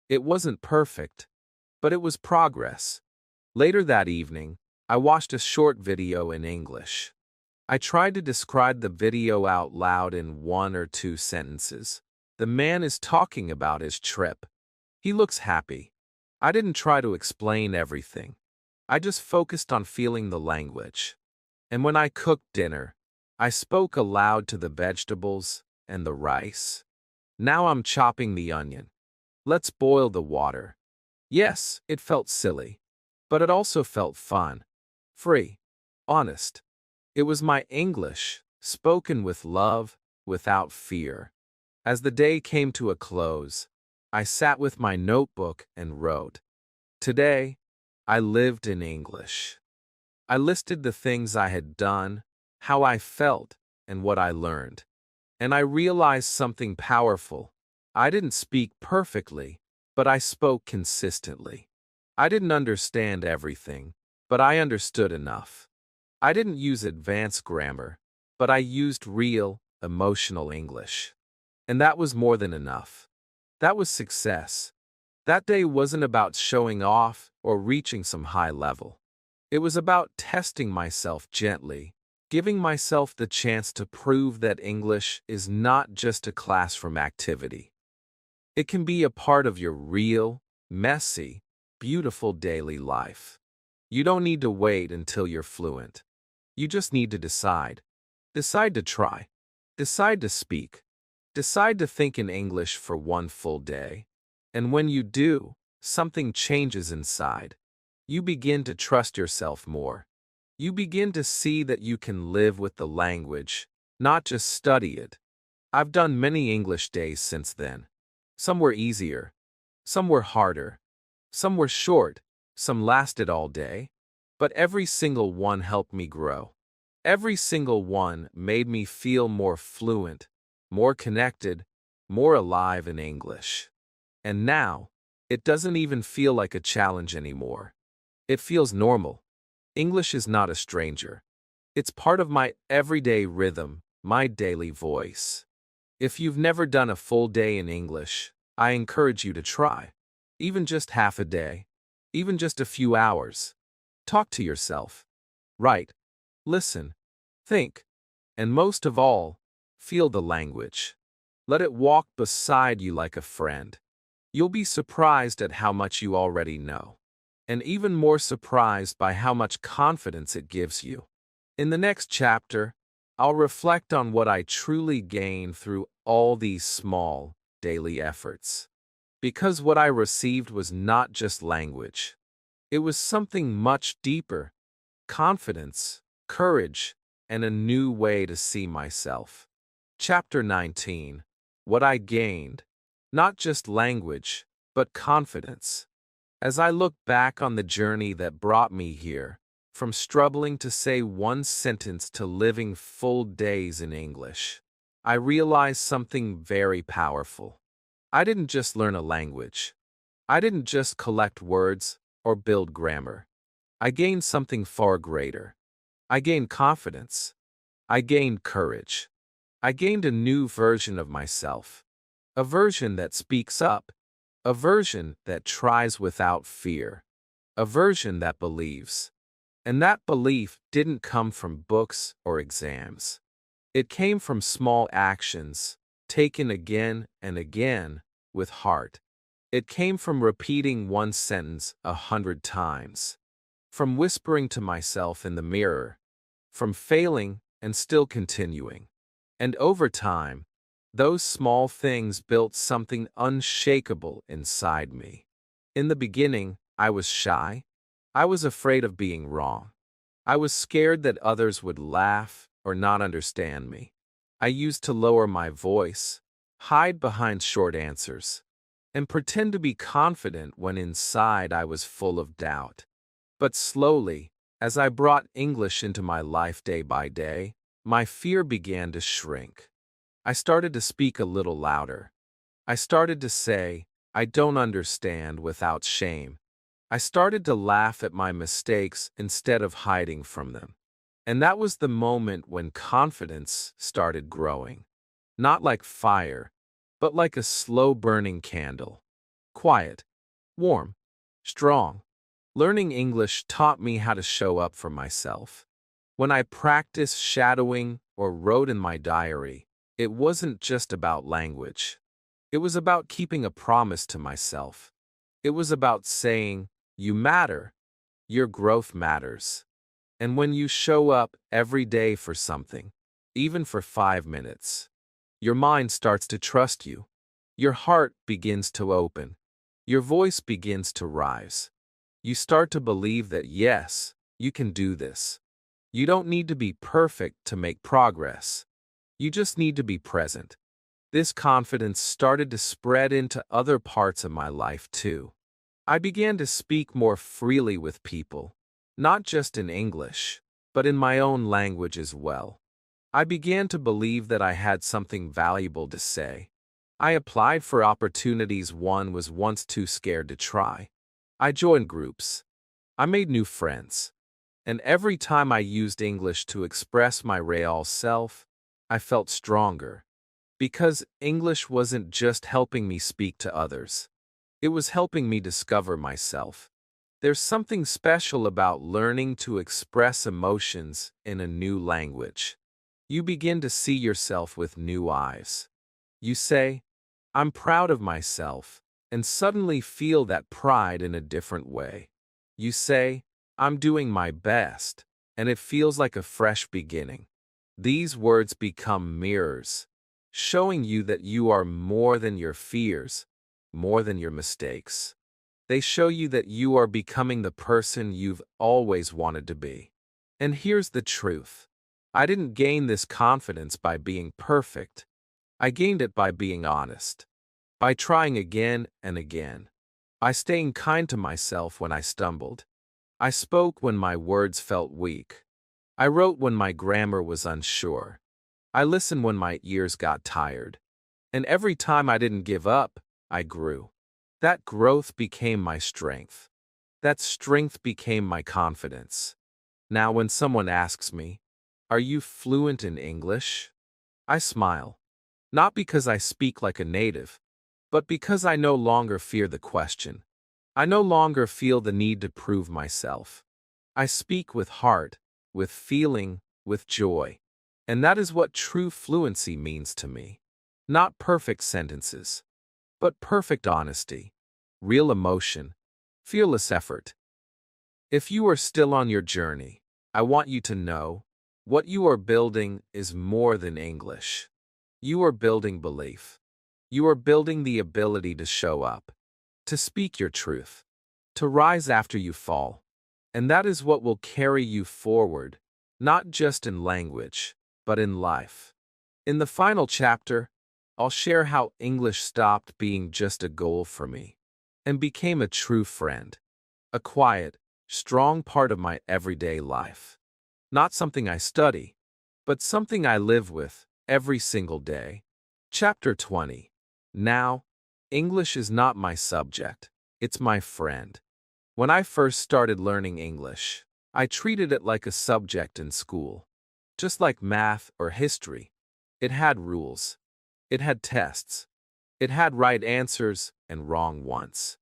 It wasn't perfect, but it was progress. Later that evening, I watched a short video in English. I tried to describe the video out loud in 1 or 2 sentences. The man is talking about his trip. He looks happy. I didn't try to explain everything. I just focused on feeling the language. And when I cooked dinner, I spoke aloud to the vegetables and the rice. Now I'm chopping the onion. Let's boil the water. Yes, it felt silly, but it also felt fun, free, honest. It was my English, spoken with love, without fear. As the day came to a close, I sat with my notebook and wrote. Today, I lived in English. I listed the things I had done, how I felt, and what I learned. And I realized something powerful. I didn't speak perfectly, but I spoke consistently. I didn't understand everything, but I understood enough. I didn't use advanced grammar, but I used real, emotional English. And that was more than enough. That was success. That day wasn't about showing off or reaching some high level. It was about testing myself gently, giving myself the chance to prove that English is not just a classroom activity. It can be a part of your real, messy, beautiful daily life. You don't need to wait until you're fluent. You just need to decide. Decide to try. Decide to speak. Decide to think in English for one full day. And when you do, something changes inside. You begin to trust yourself more. You begin to see that you can live with the language, not just study it. I've done many English days since then. Some were easier. Some were harder. Some were short. Some lasted all day. But every single one helped me grow. Every single one made me feel more fluent, more connected, more alive in English. And now, it doesn't even feel like a challenge anymore. It feels normal. English is not a stranger. It's part of my everyday rhythm, my daily voice. If you've never done a full day in English, I encourage you to try. Even just half a day. Even just a few hours. Talk to yourself. Write. Listen. Think. And most of all, feel the language. Let it walk beside you like a friend. You'll be surprised at how much you already know. and even more surprised by how much confidence it gives you. In the next chapter, I'll reflect on what I truly gained through all these small, daily efforts. Because what I received was not just language. It was something much deeper: confidence, courage, and a new way to see myself. Chapter 19. What I gained. Not just language, but confidence. As I look back on the journey that brought me here, from struggling to say one sentence to living full days in English, I realized something very powerful. I didn't just learn a language. I didn't just collect words or build grammar. I gained something far greater. I gained confidence. I gained courage. I gained a new version of myself. A version that speaks up. A version that tries without fear. A version that believes. And that belief didn't come from books or exams. It came from small actions, taken again and again, with heart. It came from repeating one sentence 100 times. From whispering to myself in the mirror. From failing and still continuing. And over time, those small things built something unshakable inside me. In the beginning, I was shy. I was afraid of being wrong. I was scared that others would laugh or not understand me. I used to lower my voice, hide behind short answers, and pretend to be confident when inside I was full of doubt. But slowly, as I brought English into my life day by day, my fear began to shrink. I started to speak a little louder. I started to say, "I don't understand," without shame. I started to laugh at my mistakes instead of hiding from them. And that was the moment when confidence started growing. Not like fire, but like a slow-burning candle. Quiet, warm, strong. Learning English taught me how to show up for myself. When I practiced shadowing or wrote in my diary, it wasn't just about language. It was about keeping a promise to myself. It was about saying, "You matter. Your growth matters." And when you show up every day for something, even for 5 minutes, your mind starts to trust you. Your heart begins to open. Your voice begins to rise. You start to believe that yes, you can do this. You don't need to be perfect to make progress. You just need to be present. This confidence started to spread into other parts of my life too. I began to speak more freely with people, not just in English, but in my own language as well. I began to believe that I had something valuable to say. I applied for opportunities one was once too scared to try. I joined groups. I made new friends. And every time I used English to express my real self, I felt stronger. Because English wasn't just helping me speak to others. It was helping me discover myself. There's something special about learning to express emotions in a new language. You begin to see yourself with new eyes. You say, "I'm proud of myself," and suddenly feel that pride in a different way. You say, "I'm doing my best," and it feels like a fresh beginning. These words become mirrors, showing you that you are more than your fears, more than your mistakes. They show you that you are becoming the person you've always wanted to be. And here's the truth. I didn't gain this confidence by being perfect. I gained it by being honest. By trying again and again. By staying kind to myself when I stumbled. I spoke when my words felt weak. I wrote when my grammar was unsure. I listened when my ears got tired. And every time I didn't give up, I grew. That growth became my strength. That strength became my confidence. Now when someone asks me, "Are you fluent in English?" I smile. Not because I speak like a native, but because I no longer fear the question. I no longer feel the need to prove myself. I speak with heart, with feeling, with joy. And that is what true fluency means to me. Not perfect sentences, but perfect honesty, real emotion, fearless effort. If you are still on your journey, I want you to know what you are building is more than English. You are building belief. You are building the ability to show up, to speak your truth, to rise after you fall. And that is what will carry you forward, not just in language, but in life. In the final chapter, I'll share how English stopped being just a goal for me and became a true friend, a quiet, strong part of my everyday life. Not something I study, but something I live with every single day. Chapter 20. Now, English is not my subject, it's my friend. When I first started learning English, I treated it like a subject in school. Just like math or history, it had rules. It had tests. It had right answers and wrong ones.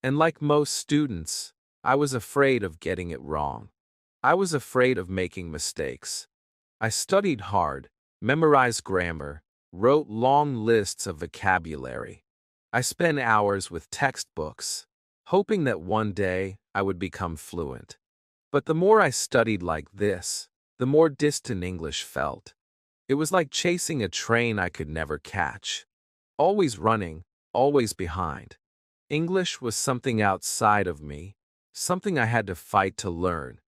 And like most students, I was afraid of getting it wrong. I was afraid of making mistakes. I studied hard, memorized grammar, wrote long lists of vocabulary. I spent hours with textbooks, hoping that one day I would become fluent. But the more I studied like this, the more distant English felt. It was like chasing a train I could never catch. Always running, always behind. English was something outside of me, something I had to fight to learn.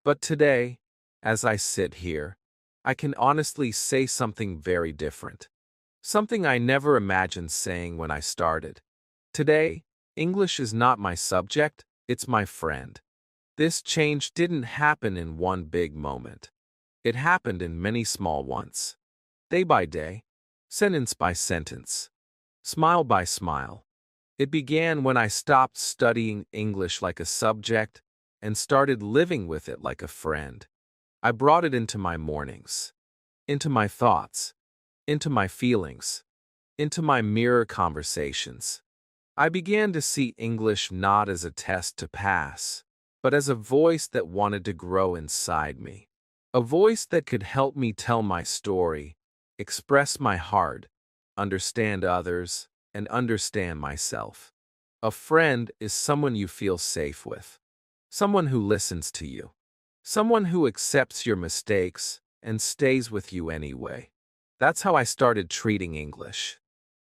But today, as I sit here, I can honestly say something very different. Something I never imagined saying when I started. Today, English is not my subject, it's my friend. This change didn't happen in one big moment. It happened in many small ones. Day by day, sentence by sentence, smile by smile. It began when I stopped studying English like a subject and started living with it like a friend. I brought it into my mornings, into my thoughts, into my feelings, into my mirror conversations. I began to see English not as a test to pass, but as a voice that wanted to grow inside me. A voice that could help me tell my story, express my heart, understand others, and understand myself. A friend is someone you feel safe with, someone who listens to you, someone who accepts your mistakes and stays with you anyway. That's how I started treating English.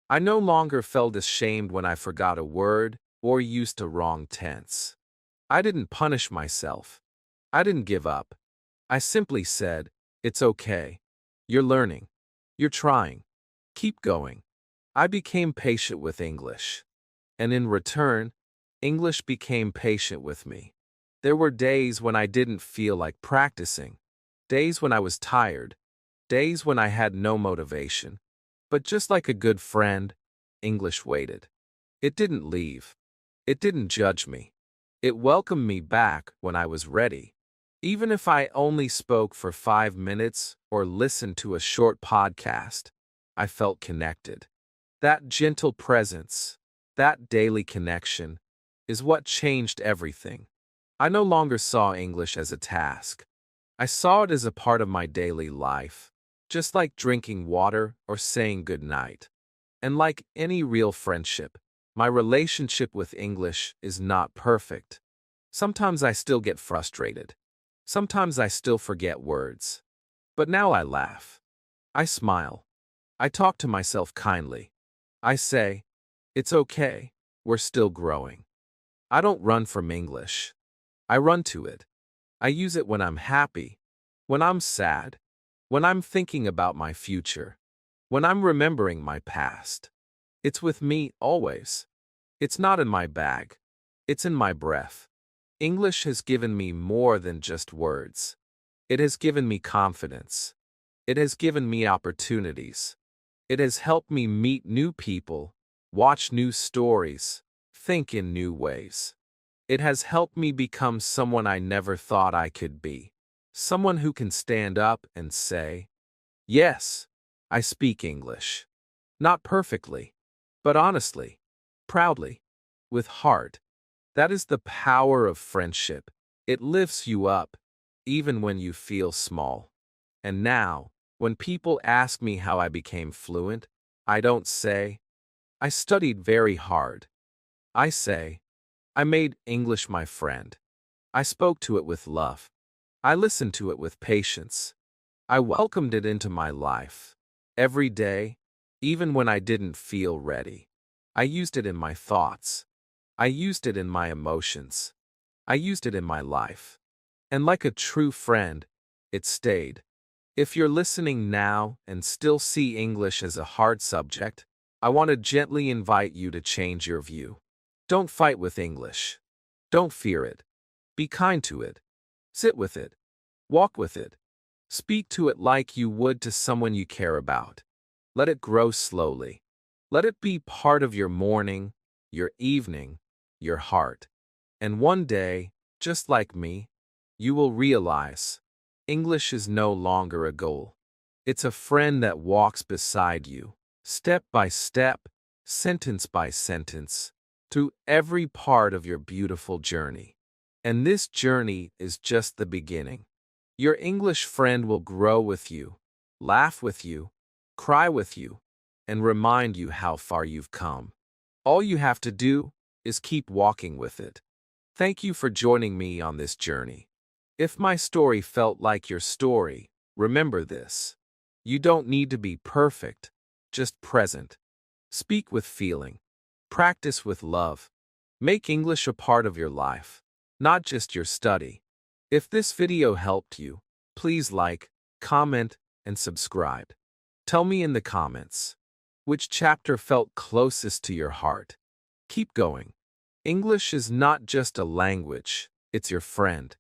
I no longer felt ashamed when I forgot a word or used a wrong tense. I didn't punish myself. I didn't give up. I simply said, "It's okay. You're learning. You're trying. Keep going." I became patient with English. And in return, English became patient with me. There were days when I didn't feel like practicing, days when I was tired, days when I had no motivation. But just like a good friend, English waited. It didn't leave. It didn't judge me. It welcomed me back when I was ready. Even if I only spoke for 5 minutes or listened to a short podcast, I felt connected. That gentle presence, that daily connection, is what changed everything. I no longer saw English as a task. I saw it as a part of my daily life, just like drinking water or saying goodnight. And like any real friendship, my relationship with English is not perfect. Sometimes I still get frustrated. Sometimes I still forget words. But now I laugh. I smile. I talk to myself kindly. I say, "It's okay, we're still growing." I don't run from English. I run to it. I use it when I'm happy, when I'm sad, when I'm thinking about my future, when I'm remembering my past. It's with me always. It's not in my bag. It's in my breath. English has given me more than just words. It has given me confidence. It has given me opportunities. It has helped me meet new people, watch new stories, think in new ways. It has helped me become someone I never thought I could be. Someone who can stand up and say, "Yes, I speak English." Not perfectly, but honestly, proudly, with heart. That is the power of friendship. It lifts you up, even when you feel small. And now, when people ask me how I became fluent, I don't say, "I studied very hard." I say, "I made English my friend." I spoke to it with love. I listened to it with patience. I welcomed it into my life. Every day, even when I didn't feel ready. I used it in my thoughts. I used it in my emotions. I used it in my life. And like a true friend, it stayed. If you're listening now and still see English as a hard subject, I want to gently invite you to change your view. Don't fight with English. Don't fear it. Be kind to it. Sit with it. Walk with it. Speak to it like you would to someone you care about. Let it grow slowly. Let it be part of your morning, your evening, your heart. And one day, just like me, you will realize English is no longer a goal. It's a friend that walks beside you, step by step, sentence by sentence, through every part of your beautiful journey. And this journey is just the beginning. Your English friend will grow with you, laugh with you, cry with you, and remind you how far you've come. All you have to do is keep walking with it. Thank you for joining me on this journey. If my story felt like your story, remember this. You don't need to be perfect, just present. Speak with feeling. Practice with love. Make English a part of your life, not just your study. If this video helped you, please like, comment, and subscribe. Tell me in the comments which chapter felt closest to your heart. Keep going. English is not just a language, it's your friend.